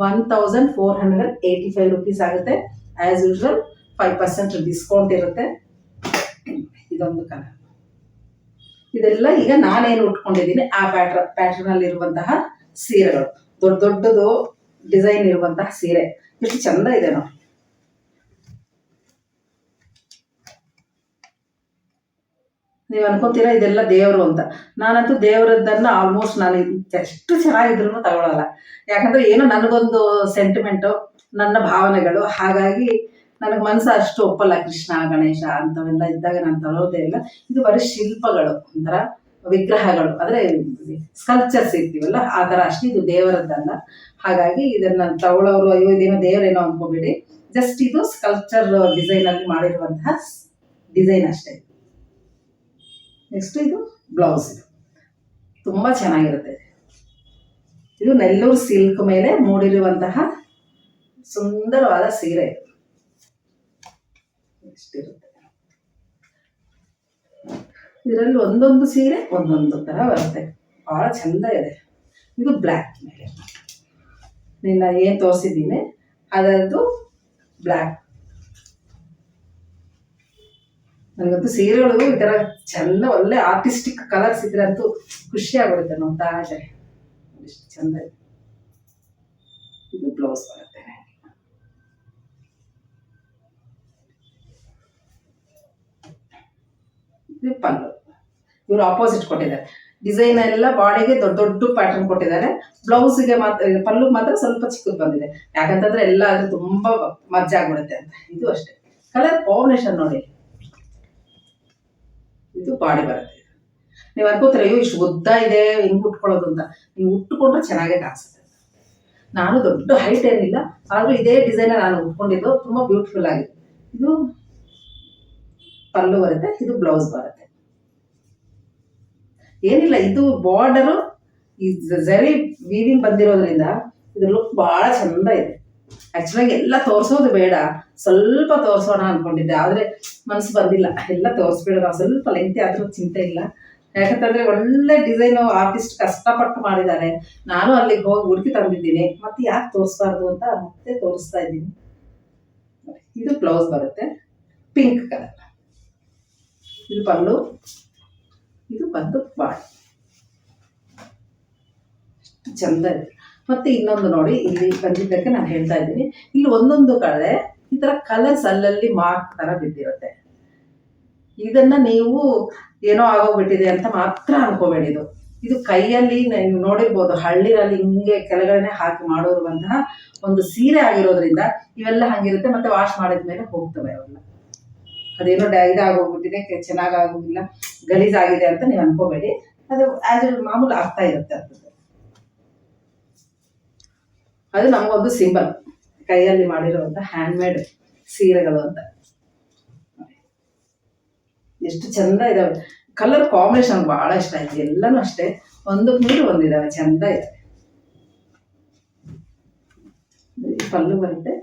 1485 ರುಪೀಸ್ ಆಗುತ್ತೆ. ಆ್ಯಸ್ ಯೂಶ್ವಲ್ 5% ಡಿಸ್ಕೌಂಟ್ ಇರುತ್ತೆ. ಇದೊಂದು ಕಲರ್. ಇದೆಲ್ಲ ಈಗ ನಾನೇನು ಉಟ್ಕೊಂಡಿದ್ದೀನಿ ಆ ಪ್ಯಾಟರ್ನ್ ಅಲ್ಲಿ ಇರುವಂತಹ ಸೀರೆಗಳು, ದೊಡ್ಡದು ಡಿಸೈನ್ ಇರುವಂತಹ ಸೀರೆ. ಎಷ್ಟು ಚಂದ ಇದೆ ನೋಡಿ. ನೀವು ಅನ್ಕೋತೀರಾ ಇದೆಲ್ಲ ದೇವರು ಅಂತ. ನಾನಂತೂ ದೇವರದ್ದನ್ನ ಆಲ್ಮೋಸ್ಟ್ ನಾನು ಎಷ್ಟು ಚೆನ್ನಾಗಿದ್ರು ತಗೊಳಲ್ಲ. ಯಾಕಂದ್ರೆ ಏನೋ ನನಗೊಂದು ಸೆಂಟಿಮೆಂಟು, ನನ್ನ ಭಾವನೆಗಳು, ಹಾಗಾಗಿ ನನಗೆ ಮನಸ್ಸು ಅಷ್ಟು ಒಪ್ಪಲ್ಲ. ಕೃಷ್ಣ, ಗಣೇಶ ಅಂಥವೆಲ್ಲ ಇದ್ದಾಗ ನಾನು ತಗೊಳ್ಳೋದೇ ಇಲ್ಲ. ಇದು ಬರೀ ಶಿಲ್ಪಗಳು, ಒಂಥರ ವಿಗ್ರಹಗಳು, ಅಂದರೆ ಸ್ಕಲ್ಪ್ಚರ್ಸ್ ಇರ್ತೀವಲ್ಲ ಆ ಥರ ಅಷ್ಟೇ. ಇದು ದೇವರದ್ದಲ್ಲ. ಹಾಗಾಗಿ ಇದನ್ನು ತಗೊಳ್ಳೋರು ಅಯ್ಯೋ ಇದೇನೋ ದೇವರೇನೋ ಅನ್ಕೋಬೇಡಿ. ಜಸ್ಟ್ ಇದು ಸ್ಕಲ್ಪ್ಚರ್ ಡಿಸೈನಲ್ಲಿ ಮಾಡಿರುವಂತಹ ಡಿಸೈನ್ ಅಷ್ಟೇ. ನೆಕ್ಸ್ಟ್ ಇದು ಬ್ಲೌಸ್. ಇದು ತುಂಬ ಚೆನ್ನಾಗಿರುತ್ತೆ. ಇದು ನೆಲ್ಲೂರು ಸಿಲ್ಕ್ ಮೇಲೆ ಮೂಡಿರುವಂತಹ ಸುಂದರವಾದ ಸೀರೆ. ಇಷ್ಟಿರುತ್ತೆ. ಇದರಲ್ಲಿ ಒಂದೊಂದು ಸೀರೆ ಒಂದೊಂದು ಥರ ಬರುತ್ತೆ, ಭಾಳ ಚಂದ ಇದೆ. ಇದು ಬ್ಲ್ಯಾಕ್ ಮೇಲೆ ನಿನ್ನ ಏನು ತೋರಿಸಿದ್ದೀನಿ ಅದರದ್ದು ಬ್ಲ್ಯಾಕ್. ನನಗಂತೂ ಸೀರೆಗಳು ಈ ಥರ ಚಂದ ಒಳ್ಳೆ ಆರ್ಟಿಸ್ಟಿಕ್ ಕಲರ್ಸ್ ಇದ್ರೆ ಅಂತೂ ಖುಷಿ ಆಗುತ್ತೆ ನೋಡ್ತಾ ಇದ್ದಾರೆ. ಎಷ್ಟು ಚಂದ ಇದೆ. ಇದು ಬ್ಲೌಸ್ ಬರುತ್ತೆ. ಇದು ಪಲ್ಲು. ಇವರು ಆಪೋಸಿಟ್ ಕೊಟ್ಟಿದ್ದಾರೆ. ಡಿಸೈನ್ ಎಲ್ಲ ಬಾಡಿಗೆ ದೊಡ್ಡ ದೊಡ್ಡ ಪ್ಯಾಟರ್ನ್ ಕೊಟ್ಟಿದ್ದಾರೆ. ಬ್ಲೌಸ್ಗೆ ಮಾತ್ರ, ಪಲ್ಲು ಮಾತ್ರ ಸ್ವಲ್ಪ ಚಿಕ್ಕದು ಬಂದಿದೆ. ಯಾಕಂತಂದ್ರೆ ಎಲ್ಲ ಅದು ತುಂಬಾ ಮರ್ಜ್ ಆಗ್ಬಿಡುತ್ತೆ ಅಂತ. ಇದು ಅಷ್ಟೇ. ಕಲರ್ ಕಾಂಬಿನೇಷನ್ ನೋಡಿ. ಇದು ಬಾಡಿ ಬರುತ್ತೆ. ನೀವು ಅನ್ಕೋತೀರ ಅಯ್ಯೋ ಇಷ್ಟು ಉದ್ದ ಇದೆ ಹಿಂಗೆ ಉಟ್ಕೊಳ್ಳೋದು ಅಂತ. ನೀವು ಉಟ್ಕೊಂಡ್ರೆ ಚೆನ್ನಾಗೇ ಕಾಣಿಸುತ್ತೆ. ನಾನು ದೊಡ್ಡ ಹೈಟ್ ಏನಿಲ್ಲ, ಆದ್ರೂ ಇದೇ ಡಿಸೈನ್ ನಾನು ಉಟ್ಕೊಂಡಿದ್ದು ತುಂಬಾ ಬ್ಯೂಟಿಫುಲ್ ಆಗಿದೆ. ಇದು ಪಲ್ಲು ಬರುತ್ತೆ, ಇದು ಬ್ಲೌಸ್ ಬರುತ್ತೆ. ಏನಿಲ್ಲ, ಇದು ಬಾರ್ಡರು ಈ ಝರಿ ವೀವಿಂಗ್ ಬಂದಿರೋದ್ರಿಂದ ಇದು ಲುಕ್ ಬಹಳ ಚಂದ ಇದೆ. ಆಕ್ಚುಲಾಗಿ ಎಲ್ಲ ತೋರಿಸೋದು ಬೇಡ, ಸ್ವಲ್ಪ ತೋರಿಸೋಣ ಅನ್ಕೊಂಡಿದ್ದೆ, ಆದ್ರೆ ಮನಸ್ಸು ಬಂದಿಲ್ಲ. ಎಲ್ಲ ತೋರಿಸ್ಬೇಡ, ನಾವು ಸ್ವಲ್ಪ ಲೆಂತಿ ಆದ್ರೂ ಚಿಂತೆ ಇಲ್ಲ. ಯಾಕಂತಂದ್ರೆ ಒಳ್ಳೆ ಡಿಸೈನು ಆರ್ಟಿಸ್ಟ್ ಕಷ್ಟಪಟ್ಟು ಮಾಡಿದ್ದಾರೆ. ನಾನು ಅಲ್ಲಿಗೆ ಹೋಗಿ ಹುಡುಕಿ ತಂದಿದ್ದೀನಿ, ಮತ್ತೆ ಯಾಕೆ ತೋರಿಸ್ಬಾರ್ದು ಅಂತ ಮತ್ತೆ ತೋರಿಸ್ತಾ ಇದ್ದೀನಿ. ಇದು ಬ್ಲೌಸ್ ಬರುತ್ತೆ, ಪಿಂಕ್ ಕಲರ್. ಇದು ಪಲ್ಲು, ಇದು ಬಂದು ಬಾಡಿ. ಎಷ್ಟು ಚಂದ ಇದೆ. ಮತ್ತೆ ಇನ್ನೊಂದು ನೋಡಿ, ಇಲ್ಲಿ ಬಂದಿದ್ದಕ್ಕೆ ನಾನು ಹೇಳ್ತಾ ಇದ್ದೀನಿ, ಇಲ್ಲಿ ಒಂದೊಂದು ಕಡೆ ಈ ತರ ಕಲರ್ಸ್ ಅಲ್ಲಲ್ಲಿ ಮಾರ್ಕ್ ತರ ಬಿದ್ದಿರುತ್ತೆ. ಇದನ್ನ ನೀವು ಏನೋ ಆಗೋಗ್ಬಿಟ್ಟಿದೆ ಅಂತ ಮಾತ್ರ ಅನ್ಕೋಬೇಡಿ. ಇದು ಕೈಯಲ್ಲಿ ನೀವು ನೋಡಿರ್ಬೋದು, ಹಳ್ಳಿನಲ್ಲಿ ಹಿಂಗೆ ಕೆಳಗಡೆ ಹಾಕಿ ಮಾಡಿರುವಂತಹ ಒಂದು ಸೀರೆ ಆಗಿರೋದ್ರಿಂದ ಇವೆಲ್ಲ ಹಂಗಿರುತ್ತೆ. ಮತ್ತೆ ವಾಶ್ ಮಾಡಿದ್ಮೇಲೆ ಹೋಗ್ತವೆ ಅವೆಲ್ಲ. ಅದೇನೋ ಇದಾಗೋಗ್ಬಿಟ್ಟಿದೆ, ಚೆನ್ನಾಗಾಗೋಗಿಲ್ಲ, ಗಲೀಜಾಗಿದೆ ಅಂತ ನೀವು ಅನ್ಕೋಬೇಡಿ. ಅದು ಆಸ್ ಮಾಮೂಲು ಆಗ್ತಾ ಇರುತ್ತೆ ಅಂತದ್ದು. ಅದು ನಮಗೊಂದು ಸಿಂಬಲ್, ಕೈಯಲ್ಲಿ ಮಾಡಿರುವಂತ ಹ್ಯಾಂಡ್ ಮೇಡ್ ಸೀರೆಗಳು ಅಂತ. ಎಷ್ಟು ಚಂದ ಇದಾವೆ. ಕಲರ್ ಕಾಂಬಿನೇಷನ್ ಬಹಳ ಇಷ್ಟ ಆಯ್ತು. ಎಲ್ಲನೂ ಅಷ್ಟೇ, ಒಂದಕ್ಕೆ ಮೀರಿ ಒಂದಿದಾವೆ, ಚಂದ ಇದೆ. ಪಲ್ಲು ಬರುತ್ತೆ,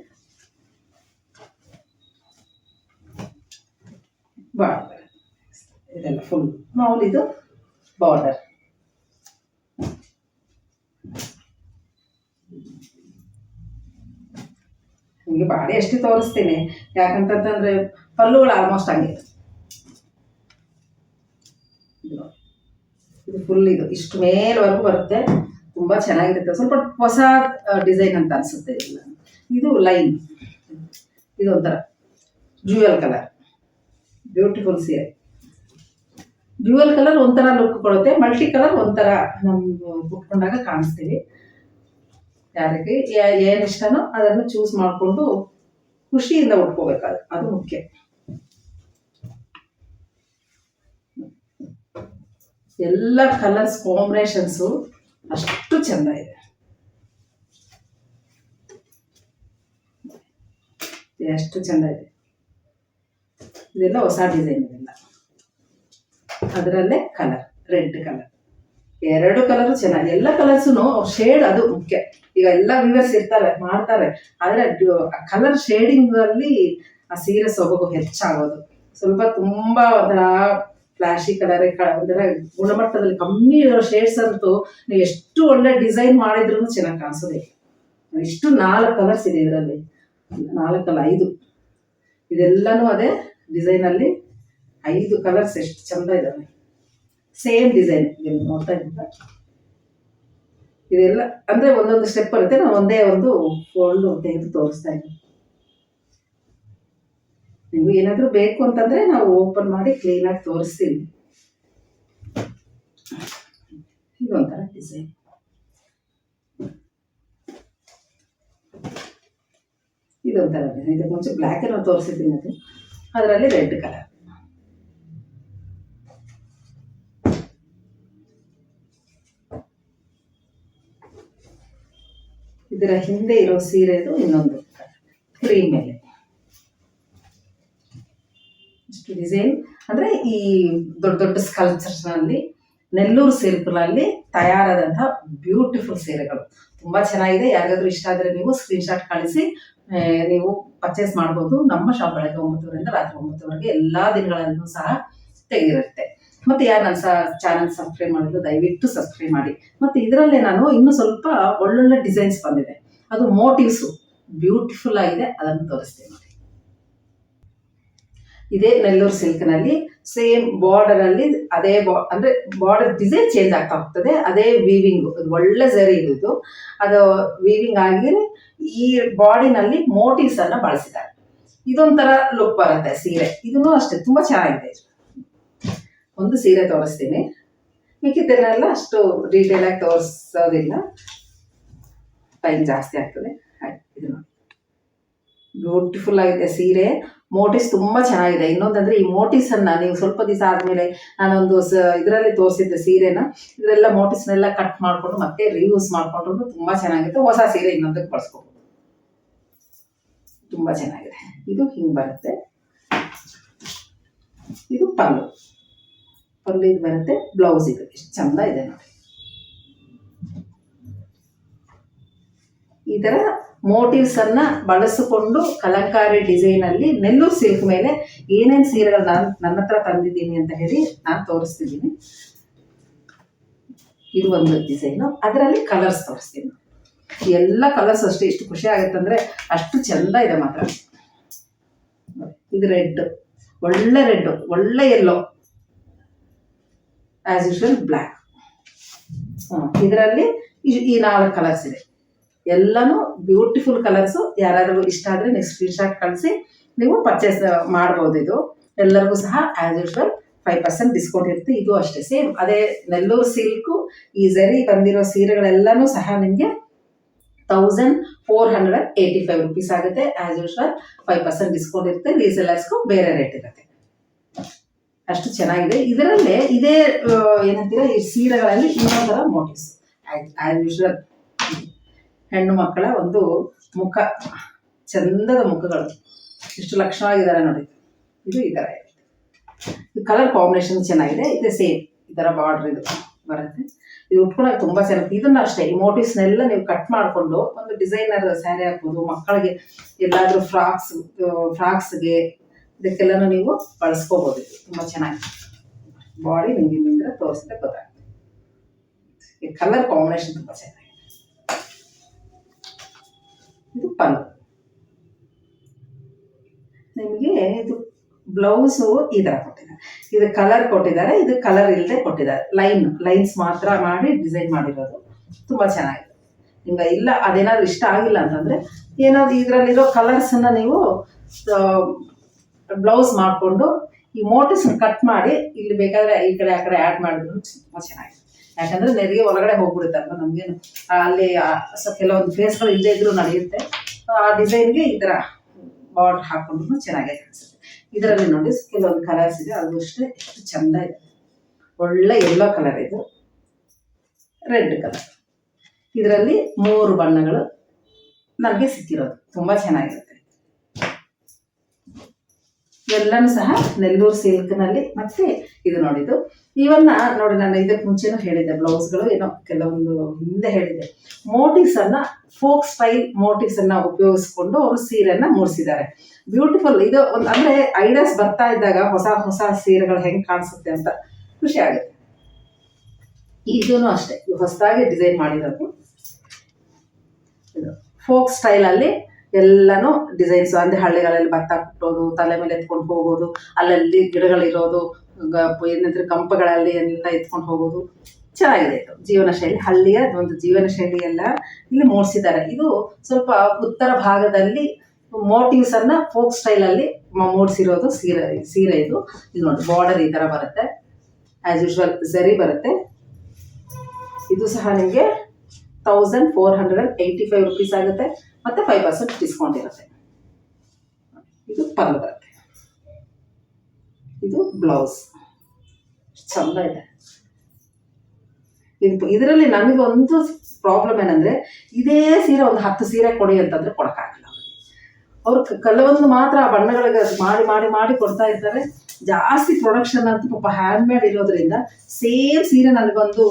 ಬಾರ್ಡರ್ ಇದೆಲ್ಲ ಫುಲ್ ಮಾಮೂಲಿ. ಇದು ಬಾರ್ಡರ್. ನಿಮಗೆ ಬಾಡಿ ಅಷ್ಟೇ ತೋರಿಸ್ತೀನಿ, ಯಾಕಂತಂದ್ರೆ ಪಲ್ಲುಗಳು ಆಲ್ಮೋಸ್ಟ್ ಹಂಗೆ. ಇದು ಫುಲ್ ಇದು ಇಷ್ಟು ಮೇಲ್ವರೆಗೂ ಬರುತ್ತೆ, ತುಂಬಾ ಚೆನ್ನಾಗಿರುತ್ತೆ. ಸ್ವಲ್ಪ ಹೊಸ ಡಿಸೈನ್ ಅಂತ ಅನ್ಸುತ್ತೆ. ಇದು ಲೈನ್, ಇದು ಒಂಥರ ಡ್ಯೂಯಲ್ ಕಲರ್, ಬ್ಯೂಟಿಫುಲ್ ಸೀರೆ. ಡ್ಯೂಯಲ್ ಕಲರ್ ಒಂಥರ ಲುಕ್ ಕೊಡುತ್ತೆ, ಮಲ್ಟಿ ಕಲರ್ ಒಂಥರ ನಮ್ಗೆ ಉಟ್ಕೊಂಡಾಗ ಕಾಣಿಸ್ತೀವಿ. ಯಾರಿಗೆ ಏನು ಇಷ್ಟನೋ ಅದನ್ನು ಚೂಸ್ ಮಾಡಿಕೊಂಡು ಖುಷಿಯಿಂದ ಉಟ್ಕೋಬೇಕಾದ್ರೆ ಅದು ಮುಖ್ಯ. ಎಲ್ಲ ಕಲರ್ಸ್ ಕಾಂಬಿನೇಷನ್ಸು ಅಷ್ಟು ಚೆಂದ ಇದೆ, ಎಷ್ಟು ಚೆಂದ ಇದೆ. ಇದೆಲ್ಲ ಹೊಸ ಡಿಸೈನ್, ಇದೆಲ್ಲ ಅದರಲ್ಲೇ ಕಲರ್ ರೆಡ್ ಕಲರ್, ಎರಡು ಕಲರ್ ಚೆನ್ನಾಗಿ. ಎಲ್ಲ ಕಲರ್ಸು ಶೇಡ್ ಅದು ಮುಖ್ಯ. ಈಗ ಎಲ್ಲ ವ್ಯೂವರ್ಸ್ ಇರ್ತಾರೆ ಮಾಡ್ತಾರೆ, ಆದ್ರೆ ಕಲರ್ ಶೇಡಿಂಗ್ ಅಲ್ಲಿ ಆ ಸೀರೆ ಸೊಬಗು ಹೆಚ್ಚಾಗೋದು. ಸ್ವಲ್ಪ ತುಂಬಾ ಒಂಥರ ಫ್ಲಾಶಿ ಕಲರ್, ಒಂಥರ ಗುಣಮಟ್ಟದಲ್ಲಿ ಕಮ್ಮಿ ಇರೋ ಶೇಡ್ಸ್ ಅಂತೂ ನೀವು ಎಷ್ಟು ಒಳ್ಳೆ ಡಿಸೈನ್ ಮಾಡಿದ್ರು ಚೆನ್ನಾಗಿ ಕಾಣಿಸೋದೇ. ಇಷ್ಟು 4 ಕಲರ್ಸ್ ಇದೆ ಇದರಲ್ಲಿ, 4 ಅಲ್ಲ 5, ಇದೆಲ್ಲನೂ ಅದೇ ಡಿಸೈನ್ ಅಲ್ಲಿ 5 ಕಲರ್ಸ್ ಎಷ್ಟು ಚಂದ ಇದಾವೆ. ಸೇಮ್ ಡಿಸೈನ್ ನೋಡ್ತಾ ಇದ್ದ. ಇದೆಲ್ಲ ಅಂದ್ರೆ ಒಂದೊಂದು ಸ್ಟೆಪ್ ಬರುತ್ತೆ, ನಾವು ಒಂದೇ ಒಂದು ಫೋಲ್ಡ್ ತೆಗೆದು ತೋರಿಸ್ತಾ ಇದ್ದೀವಿ. ನೀವು ಏನಾದರೂ ಬೇಕು ಅಂತಂದ್ರೆ ನಾವು ಓಪನ್ ಮಾಡಿ ಕ್ಲೀನ್ ಆಗಿ ತೋರಿಸ್ತೀವಿ. ಇದೊಂಥರ ಡಿಸೈನ್, ಇದೊಂಥರ ಡಿಸೈನ್. ಇದಕ್ಕೆ ಮುಂಚೆ ಬ್ಲ್ಯಾಕ್ ಏನೋ ತೋರಿಸಿದ್ದೀನಿ, ಅದು ಅದರಲ್ಲಿ ರೆಡ್ ಕಲರ್. ಇದರ ಹಿಂದೆ ಇರೋ ಸೀರೆದು ಇನ್ನೊಂದು ಕ್ರೀಮ್ ಮೇಲೆ ಇಷ್ಟು ಡಿಸೈನ್. ಅಂದ್ರೆ ಈ ದೊಡ್ಡ ದೊಡ್ಡ ಸ್ಕಲ್ಪ್ಚರ್ಸ್ ನಲ್ಲಿ ನೆಲ್ಲೂರು ಸಿಲ್ಕ್ನಲ್ಲಿ ತಯಾರಾದಂತಹ ಬ್ಯೂಟಿಫುಲ್ ಸೀರೆಗಳು ತುಂಬಾ ಚೆನ್ನಾಗಿದೆ. ಯಾರಿಗಾದ್ರೂ ಇಷ್ಟ ಆದ್ರೆ ನೀವು ಸ್ಕ್ರೀನ್ ಶಾಟ್ ಕಳಿಸಿ ನೀವು ಪರ್ಚೇಸ್ ಮಾಡ್ಬೋದು. ನಮ್ಮ ಶಾಪ್ ಬೆಳಗ್ಗೆ 9 ರಾತ್ರಿ 9 ಎಲ್ಲಾ ದಿನಗಳಲ್ಲೂ ಸಹ ತೆಗೆದಿರುತ್ತೆ. ಮತ್ತೆ ಯಾರು ನನ್ನ ಚಾನಲ್ ಸಬ್ಸ್ಕ್ರೈಬ್ ಮಾಡಿದ್ರು ದಯವಿಟ್ಟು ಸಬ್ಸ್ಕ್ರೈಬ್ ಮಾಡಿ. ಮತ್ತೆ ಇದರಲ್ಲೇ ನಾನು ಇನ್ನು ಸ್ವಲ್ಪ ಒಳ್ಳೊಳ್ಳೆ ಡಿಸೈನ್ಸ್ ಬಂದಿದೆ, ಅದು ಮೋಟಿವ್ಸು ಬ್ಯೂಟಿಫುಲ್ ಆಗಿದೆ, ಅದನ್ನು ತೋರಿಸ್ತೀನಿ ನೋಡಿ. ಇದೇ ನೆಲ್ಲೂರು ಸಿಲ್ಕ್ ನಲ್ಲಿ ಸೇಮ್ ಬಾರ್ಡರ್ ಅಲ್ಲಿ ಅದೇ ಅಂದ್ರೆ ಬಾರ್ಡರ್ ಡಿಸೈನ್ ಚೇಂಜ್ ಆಗ್ತಾ ಹೋಗ್ತದೆ, ಅದೇ ವೀವಿಂಗ್ ಒಳ್ಳೆ ಸರಿ ಇದು. ಅದು ವೀವಿಂಗ್ ಆಗಿ ಈ ಬಾಡಿನಲ್ಲಿ ಮೋಟಿವ್ಸ್ ಅನ್ನ ಬಳಸಿದ್ದಾರೆ. ಇದೊಂಥರ ಲುಕ್ ಬರುತ್ತೆ ಸೀರೆ. ಇದನ್ನು ಅಷ್ಟೇ ತುಂಬಾ ಚೆನ್ನಾಗಿದೆ. ಒಂದು ಸೀರೆ ತೋರಿಸ್ತೀನಿ, ಮಿಕ್ಕಿದ್ದನ್ನೆಲ್ಲ ಅಷ್ಟು ಡೀಟೇಲ್ ಆಗಿ ತೋರಿಸೋದಿಲ್ಲ, ಟೈಮ್ ಜಾಸ್ತಿ ಆಗ್ತದೆ. ಇದು ನೋಡಿ ಬ್ಯೂಟಿಫುಲ್ ಆಗಿದೆ ಸೀರೆ, ಮೋಟಿವ್ಸ್ ತುಂಬಾ ಚೆನ್ನಾಗಿದೆ. ಇನ್ನೊಂದಂದ್ರೆ ಈ ಮೋಟಿವ್ಸ್ ಅನ್ನ ನೀವು ಸ್ವಲ್ಪ ದಿವಸ ಆದ್ಮೇಲೆ, ನಾನೊಂದು ಇದರಲ್ಲಿ ತೋರಿಸಿದ್ದೆ ಸೀರೆನ, ಇದರೆಲ್ಲ ಮೋಟಿವ್ಸ್ನೆಲ್ಲ ಕಟ್ ಮಾಡ್ಕೊಂಡು ಮತ್ತೆ ರಿಯೂಸ್ ಮಾಡ್ಕೊಂಡ್ರು ತುಂಬಾ ಚೆನ್ನಾಗಿತ್ತು. ಹೊಸ ಸೀರೆ ಇನ್ನೊಂದಕ್ಕೆ ಬಳಸ್ಕೋಬಹುದು, ತುಂಬಾ ಚೆನ್ನಾಗಿದೆ. ಇದು ಹಿಂಗ್ ಬರುತ್ತೆ, ಇದು ಪಲ್ಲು ಇದು ಬರುತ್ತೆ, ಬ್ಲೌಸ್ ಇದು ಎಷ್ಟು ಚಂದ ಇದೆ ನೋಡಿ. ಈ ತರ ಮೋಟಿವ್ಸ್ ಅನ್ನ ಬಳಸಿಕೊಂಡು ಕಲಂಕಾರಿ ಡಿಸೈನ್ ಅಲ್ಲಿ ನೆಲ್ಲೂರು ಸಿಲ್ಕ್ ಮೇಲೆ ಏನೇನ್ ಸೀರೆಗಳು ನನ್ನ ಹತ್ರ ತಂದಿದ್ದೀನಿ ಅಂತ ಹೇಳಿ ನಾನು ತೋರಿಸ್ತಿದ್ದೀನಿ. ಇದು ಒಂದು ಡಿಸೈನು, ಅದರಲ್ಲಿ ಕಲರ್ಸ್ ತೋರಿಸ್ತೀನಿ. ಎಲ್ಲ ಕಲರ್ಸ್ ಅಷ್ಟೇ ಎಷ್ಟು ಖುಷಿ ಆಗುತ್ತೆ ಅಂದ್ರೆ ಅಷ್ಟು ಚಂದ ಇದೆ ಮಾತ್ರ. ಇದು ರೆಡ್, ಒಳ್ಳೆ ರೆಡ್, ಒಳ್ಳೆ ಯೆಲ್ಲೋ, ಆಸ್ ಯೂಶುವಲ್ ಬ್ಲ್ಯಾಕ್. ಇದರಲ್ಲಿ ಈ 4 ಕಲರ್ಸ್ ಇದೆ, ಎಲ್ಲಾನು ಬ್ಯೂಟಿಫುಲ್ ಕಲರ್ಸು. ಯಾರಾದ್ರೂ ಇಷ್ಟ ಆದ್ರೆ ನೀವು ಸ್ಕ್ರೀನ್ ಶಾಟ್ ಕಳಿಸಿ ನೀವು ಪರ್ಚೇಸ್ ಮಾಡ್ಬೋದು. ಇದು ಎಲ್ಲರಿಗೂ ಸಹ ಆಸ್ ಯೂಶುವಲ್ 5% ಡಿಸ್ಕೌಂಟ್ ಇರುತ್ತೆ. ಇದು ಅಷ್ಟೇ ಸೇಮ್ ಅದೇ ನೆಲ್ಲೂರು ಸಿಲ್ಕು. ಈ ಝರಿ ಬಂದಿರೋ ಸೀರೆಗಳೆಲ್ಲಾನು ಸಹ ನಿಮಗೆ 1485 ರುಪೀಸ್ ಆಗುತ್ತೆ. ಆಸ್ ಯೂಶುವಲ್ 5% ಡಿಸ್ಕೌಂಟ್ ಇರುತ್ತೆ. ರೀಸೆಲ್ಲರ್ಸ್ಗೂ ಬೇರೆ ರೇಟ್ ಇರುತ್ತೆ. ಅಷ್ಟು ಚೆನ್ನಾಗಿದೆ. ಇದರಲ್ಲೇ ಇದೇ ಏನಂತೀರಾ, ಈ ಸೀರೆಗಳಲ್ಲಿ ಇನ್ನೊಂದರ ಮೋಟಿವ್ಸ್ ಆಸ್ ಯೂಶುವಲ್ ಹೆಣ್ಣು ಮಕ್ಕಳ ಒಂದು ಮುಖ, ಚಂದದ ಮುಖಗಳು ಎಷ್ಟು ಲಕ್ಷಣವಾಗಿದ್ದಾರೆ ನೋಡಿ. ಇದು ಈ ತರ ಇದೆ, ಈ ಕಲರ್ ಕಾಂಬಿನೇಷನ್ ಚೆನ್ನಾಗಿದೆ. ಇದೆ ಸೇಮ್ ಈ ತರ ಬಾರ್ಡರ್ ಇದು ಬರುತ್ತೆ. ಇದು ಉಟ್ಕೊಳ್ಳೋಕೆ ತುಂಬಾ ಚೆನ್ನಾಗಿ. ಇದನ್ನ ಅಷ್ಟೇ ಈ ಮೋಟಿವ್ಸ್ನೆಲ್ಲ ನೀವು ಕಟ್ ಮಾಡಿಕೊಂಡು ಒಂದು ಡಿಸೈನರ್ ಸ್ಯಾರಿ ಹಾಕ್ಬೋದು. ಮಕ್ಕಳಿಗೆ ಎಲ್ಲಾದ್ರೂ ಫ್ರಾಕ್ಸ್ಗೆ ಇದಕ್ಕೆಲ್ಲನೂ ನೀವು ಬಳಸ್ಕೋಬಹುದು. ಇದು ತುಂಬಾ ಚೆನ್ನಾಗಿ ಬಾಡಿ ನಿಮ್ಗೆ ತೋರಿಸಿದ್ರೆ ಗೊತ್ತಾಗುತ್ತೆ. ಕಲರ್ ಕಾಂಬಿನೇಷನ್ ತುಂಬಾ ಚೆನ್ನಾಗಿದೆ. ಇದು ಪಲ್ಲು, ನಿಮಗೆ ಇದು ಬ್ಲೌಸು ಈ ಥರ ಕೊಟ್ಟಿದ್ದಾರೆ. ಇದು ಕಲರ್ ಕೊಟ್ಟಿದ್ದಾರೆ, ಇದು ಕಲರ್ ಇಲ್ಲದೆ ಕೊಟ್ಟಿದ್ದಾರೆ. ಲೈನ್ಸ್ ಮಾತ್ರ ಮಾಡಿ ಡಿಸೈನ್ ಮಾಡಿರೋದು. ತುಂಬ ಚೆನ್ನಾಗಿದೆ. ನಿಮ್ಗೆ ಇಲ್ಲ ಅದೇನಾದ್ರು ಇಷ್ಟ ಆಗಿಲ್ಲ ಅಂತಂದರೆ ಏನಾದ್ರು ಇದರಲ್ಲಿರೋ ಕಲರ್ಸನ್ನು ನೀವು ಬ್ಲೌಸ್ ಮಾಡಿಕೊಂಡು ಈ ಮೋಟಿವ್ಸ್ ಕಟ್ ಮಾಡಿ ಇಲ್ಲಿ ಬೇಕಾದರೆ ಈ ಕಡೆ ಆ ಕಡೆ ಆ್ಯಡ್ ಮಾಡಿದ್ರು ತುಂಬ ಚೆನ್ನಾಗಿದೆ. ಯಾಕಂದರೆ ನೆರಿಗೆ ಒಳಗಡೆ ಹೋಗ್ಬಿಡುತ್ತಲ್ವ ನಮಗೇನು ಅಲ್ಲಿ ಕೆಲವೊಂದು ಫೇಸ್ಗಳು ಇಲ್ಲದೆ ಇದ್ರೂ ನಡೆಯುತ್ತೆ. ಆ ಡಿಸೈನ್ಗೆ ಈ ಥರ ಬಾರ್ಡರ್ ಹಾಕ್ಕೊಂಡು ಚೆನ್ನಾಗೇ ಕಾಣಿಸುತ್ತೆ. ಇದರಲ್ಲಿ ನೋಡಿ ಕೆಲವೊಂದು ಕಲರ್ಸ್ ಇದೆ, ಅದು ಅಷ್ಟೇ ಎಷ್ಟು ಚೆಂದ ಇದೆ. ಒಳ್ಳೆ ಯೆಲ್ಲೋ ಕಲರ್, ಇದು ರೆಡ್ ಕಲರ್. ಇದರಲ್ಲಿ 3 ಬಣ್ಣಗಳು ನನಗೆ ಸಿಕ್ಕಿರೋದು. ತುಂಬ ಚೆನ್ನಾಗಿರುತ್ತೆ. ಎಲ್ಲನೂ ಸಹ ನೆಲ್ಲೂರು ಸಿಲ್ಕ್ನಲ್ಲಿ. ಮತ್ತೆ ಇದು ನೋಡಿದ್ದು ಇವನ್ನ ನೋಡಿ, ನಾನು ಇದಕ್ಕೆ ಮುಂಚೆನೂ ಹೇಳಿದ್ದೆ, ಬ್ಲೌಸ್ಗಳು ಏನೋ ಕೆಲವೊಂದು ಹಿಂದೆ ಹೇಳಿದ್ದೆ. ಮೋಟಿವ್ಸ್ ಅನ್ನ ಫೋಕ್ ಸ್ಟೈಲ್ ಮೋಟಿವ್ಸ್ ಅನ್ನ ಉಪಯೋಗಿಸ್ಕೊಂಡು ಅವರು ಸೀರೆಯನ್ನ ಮೂಡಿಸಿದ್ದಾರೆ. ಬ್ಯೂಟಿಫುಲ್. ಇದು ಒಂದು ಅಂದ್ರೆ ಐಡಿಯಾಸ್ ಬರ್ತಾ ಇದ್ದಾಗ ಹೊಸ ಹೊಸ ಸೀರೆಗಳು ಹೆಂಗೆ ಕಾಣಿಸುತ್ತೆ ಅಂತ ಖುಷಿ ಆಗುತ್ತೆ. ಇದೂ ಅಷ್ಟೇ ಹೊಸದಾಗಿ ಡಿಸೈನ್ ಮಾಡಿರೋದು. ಇದು ಫೋಕ್ ಸ್ಟೈಲಲ್ಲಿ ಎಲ್ಲನೂ ಡಿಸೈನ್ಸ್ ಅಂದರೆ ಹಳ್ಳಿಗಳಲ್ಲಿ ಭತ್ತ ಕುಟ್ಟೋದು, ತಲೆ ಮೇಲೆ ಎತ್ಕೊಂಡು ಹೋಗೋದು, ಅಲ್ಲಲ್ಲಿ ಗಿಡಗಳಿರೋದು, ಏನಂದ್ರೆ ಕಂಪಗಳಲ್ಲಿ ಎಲ್ಲ ಎತ್ಕೊಂಡು ಹೋಗೋದು ಚೆನ್ನಾಗಿದೆ. ಇದು ಜೀವನ ಶೈಲಿ, ಹಳ್ಳಿಯ ಒಂದು ಜೀವನ ಶೈಲಿ ಎಲ್ಲ ಇಲ್ಲಿ ಮೂಡಿಸಿದ್ದಾರೆ. ಇದು ಸ್ವಲ್ಪ ಉತ್ತರ ಭಾಗದಲ್ಲಿ ಮೋಟಿವ್ಸ್ ಅನ್ನ ಫೋಕ್ ಸ್ಟೈಲಲ್ಲಿ ಮೂಡಿಸಿರೋದು ಸೀರೆ ಇದು. ಇದು ನೋಡಿ ಬಾರ್ಡರ್ ಈ ಥರ ಬರುತ್ತೆ, ಆ್ಯಸ್ ಯೂಶ್ವಲ್ ಝರಿ ಬರುತ್ತೆ. ಇದು ಸಹ ನಿಮಗೆ 1485 rupees ಆಗುತ್ತೆ. ಮತ್ತೆ 5% ಡಿಸ್ಕೌಂಟ್ ಇರುತ್ತೆ. ಇದು ಪಲ್ಲು ಬರುತ್ತೆ. ಇದು ಬ್ಲೌಸ್ ಚಂದ ಇದೆ. ಇದರಲ್ಲಿ ನಮಗೊಂದು ಪ್ರಾಬ್ಲಮ್ ಏನಂದ್ರೆ, ಇದೇ ಸೀರೆ ಒಂದು 10 ಸೀರೆ ಕೊಡಿ ಅಂತಂದ್ರೆ ಕೊಡಕ್ಕಾಗಲ್ಲ. ಅವ್ರು ಕೆಲವೊಂದು ಮಾತ್ರ ಆ ಬಣ್ಣಗಳಿಗೆ ಮಾಡಿ ಮಾಡಿ ಮಾಡಿ ಕೊಡ್ತಾ ಇರ್ತಾರೆ. ಜಾಸ್ತಿ ಪ್ರೊಡಕ್ಷನ್ ಅಂತ ಪಾಪ ಹ್ಯಾಂಡ್ ಮೇಡ್ ಇರೋದ್ರಿಂದ ಸೇಮ್ ಸೀರೆ ನನಗೊಂದು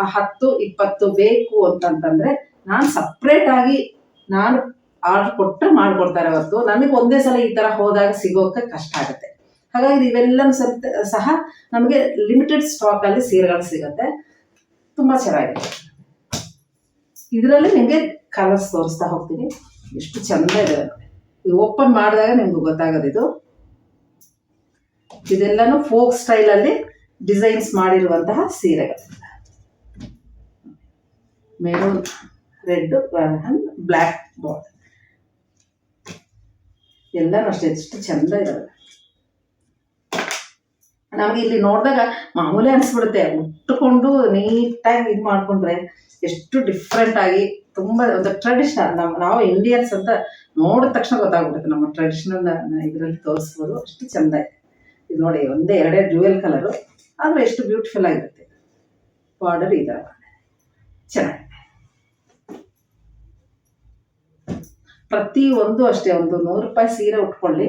10-20 ಬೇಕು ಅಂತಂತಂದ್ರೆ ನಾನು ಸಪ್ರೇಟ್ ಆಗಿ ನಾನು ಆರ್ಡರ್ ಕೊಟ್ಟರೆ ಮಾಡಿಕೊಡ್ತಾರೆ ಹೊರತು ನನಗೆ ಒಂದೇ ಸಲ ಈ ಥರ ಹೋದಾಗ ಸಿಗೋಕ್ಕೆ ಕಷ್ಟ ಆಗುತ್ತೆ. ಹಾಗಾಗಿ ಇವೆಲ್ಲನೂ ಸಹ ನಮಗೆ ಲಿಮಿಟೆಡ್ ಸ್ಟಾಕಲ್ಲಿ ಸೀರೆಗಳು ಸಿಗುತ್ತೆ. ತುಂಬ ಚೆನ್ನಾಗಿದೆ. ಇದರಲ್ಲಿ ನಿಮಗೆ ಕಲರ್ಸ್ ತೋರಿಸ್ತಾ ಹೋಗ್ತೀನಿ. ಎಷ್ಟು ಚೆಂದ ಇದೆ. ಇದು ಓಪನ್ ಮಾಡಿದಾಗ ನಿಮ್ಗೆ ಗೊತ್ತಾಗೋದು. ಇದೆಲ್ಲನೂ ಫೋಕ್ ಸ್ಟೈಲಲ್ಲಿ ಡಿಸೈನ್ಸ್ ಮಾಡಿರುವಂತಹ ಸೀರೆಗಳು. ಮೆರೂನ್, ರೆಡ್, ಬ್ಲ್ಯಾಕ್ ಬಾರ್ಡರ್ ಎಲ್ಲನೂ ಅಷ್ಟೇ ಎಷ್ಟು ಚೆಂದ ಇರೋದು. ನಮಗೆ ಇಲ್ಲಿ ನೋಡಿದಾಗ ಮಾಮೂಲಿ ಅನಿಸ್ಬಿಡುತ್ತೆ, ಉಟ್ಟುಕೊಂಡು ನೀಟಾಗಿ ಇದು ಮಾಡಿಕೊಂಡ್ರೆ ಎಷ್ಟು ಡಿಫ್ರೆಂಟ್ ಆಗಿ ತುಂಬ ಒಂದು ಟ್ರೆಡಿಷನಲ್. ನಾವು ಇಂಡಿಯನ್ಸ್ ಅಂತ ನೋಡಿದ ತಕ್ಷಣ ಗೊತ್ತಾಗ್ಬಿಡುತ್ತೆ. ನಮ್ಮ ಟ್ರೆಡಿಷನಲ್ ಇದರಲ್ಲಿ ತೋರಿಸ್ಬೋದು. ಅಷ್ಟು ಚೆಂದ ಇದೆ. ಇದು ನೋಡಿ, ಒಂದೇ 2 ಡ್ಯೂಯಲ್ ಕಲರು, ಆದರೆ ಎಷ್ಟು ಬ್ಯೂಟಿಫುಲ್ ಆಗಿರುತ್ತೆ. ಬಾರ್ಡರ್ ಈ ಥರ ಚೆನ್ನಾಗಿದೆ. ಪ್ರತಿಯೊಂದು ಅಷ್ಟೇ, ಒಂದು 100 ರೂಪಾಯಿ ಸೀರೆ ಉಟ್ಕೊಳ್ಳಿ,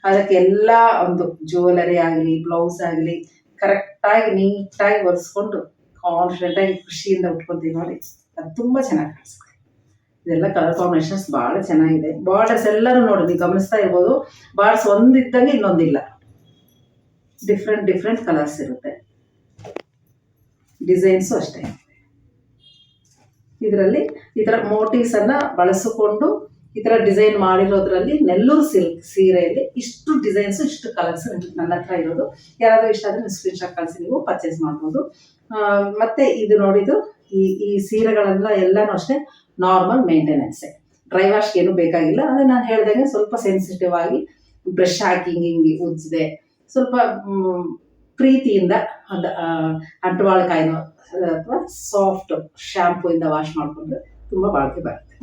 ಅದಕ್ಕೆ ಎಲ್ಲ ಒಂದು ಜ್ಯುವೆಲರಿ ಆಗಲಿ ಬ್ಲೌಸ್ ಆಗಲಿ ಕರೆಕ್ಟಾಗಿ ನೀಟಾಗಿ ಒರೆಸ್ಕೊಂಡು ಕಾನ್ಫಿಡೆಂಟಾಗಿ ಖುಷಿಯಿಂದ ಉಟ್ಕೊತೀವಿ ನೋಡಿ, ಅದು ತುಂಬ ಚೆನ್ನಾಗಿ ಕಾಣಿಸುತ್ತೆ. ಇದೆಲ್ಲ ಕಲರ್ ಕಾಂಬಿನೇಷನ್ಸ್ ಭಾಳ ಚೆನ್ನಾಗಿದೆ. ಬಾರ್ಡರ್ಸ್ ಎಲ್ಲರೂ ನೋಡಿ, ನೀವು ಗಮನಿಸ್ತಾ ಇರ್ಬೋದು, ಬಾರ್ಡರ್ಸ್ ಒಂದಿದ್ದಂಗೆ ಇನ್ನೊಂದಿಲ್ಲ, ಡಿಫ್ರೆಂಟ್ ಕಲರ್ಸ್ ಇರುತ್ತೆ. ಡಿಸೈನ್ಸು ಅಷ್ಟೇ. ಇದರಲ್ಲಿ ಈ ಥರ ಮೋಟಿವ್ಸ್ ಅನ್ನ ಬಳಸಿಕೊಂಡು ಈ ಥರ ಡಿಸೈನ್ ಮಾಡಿರೋದ್ರಲ್ಲಿ ನೆಲ್ಲೂರು ಸಿಲ್ಕ್ ಸೀರೆಯಲ್ಲಿ ಇಷ್ಟು ಡಿಸೈನ್ಸು ಇಷ್ಟು ಕಲರ್ಸ್ ನನ್ನ ಹತ್ರ ಇರೋದು. ಯಾರಾದರೂ ಇಷ್ಟ ಆದರೆ ನೀವು ಸ್ಕ್ರೀನ್ಶಾಟ್ ಕಳಿಸಿ ನೀವು ಪರ್ಚೇಸ್ ಮಾಡ್ಬೋದು. ಮತ್ತು ಇದು ನೋಡಿದ್ದು ಈ ಸೀರೆಗಳೆಲ್ಲ ಎಲ್ಲನೂ ಅಷ್ಟೇ ನಾರ್ಮಲ್ ಮೇಂಟೆನೆನ್ಸೇ, ಡ್ರೈ ವಾಶ್ಗೆ ಏನೂ ಬೇಕಾಗಿಲ್ಲ. ಅಂದರೆ ನಾನು ಹೇಳ್ದಂಗೆ ಸ್ವಲ್ಪ ಸೆನ್ಸಿಟಿವ್ ಆಗಿ ಬ್ರಷ್ ಹಾಕಿ ಹಿಂಗೆ ಉಜ್ಜಿದೆ ಸ್ವಲ್ಪ ಪ್ರೀತಿಯಿಂದ ಒಂದು ಅಂಟುವಾಳಕಾಯಿನೋ ಅಥವಾ ಸಾಫ್ಟ್ ಶ್ಯಾಂಪೂ ಇಂದ ವಾಶ್ ಮಾಡಿಕೊಂಡ್ರೆ ತುಂಬ ಬಾಳಿಕೆ ಬರುತ್ತೆ.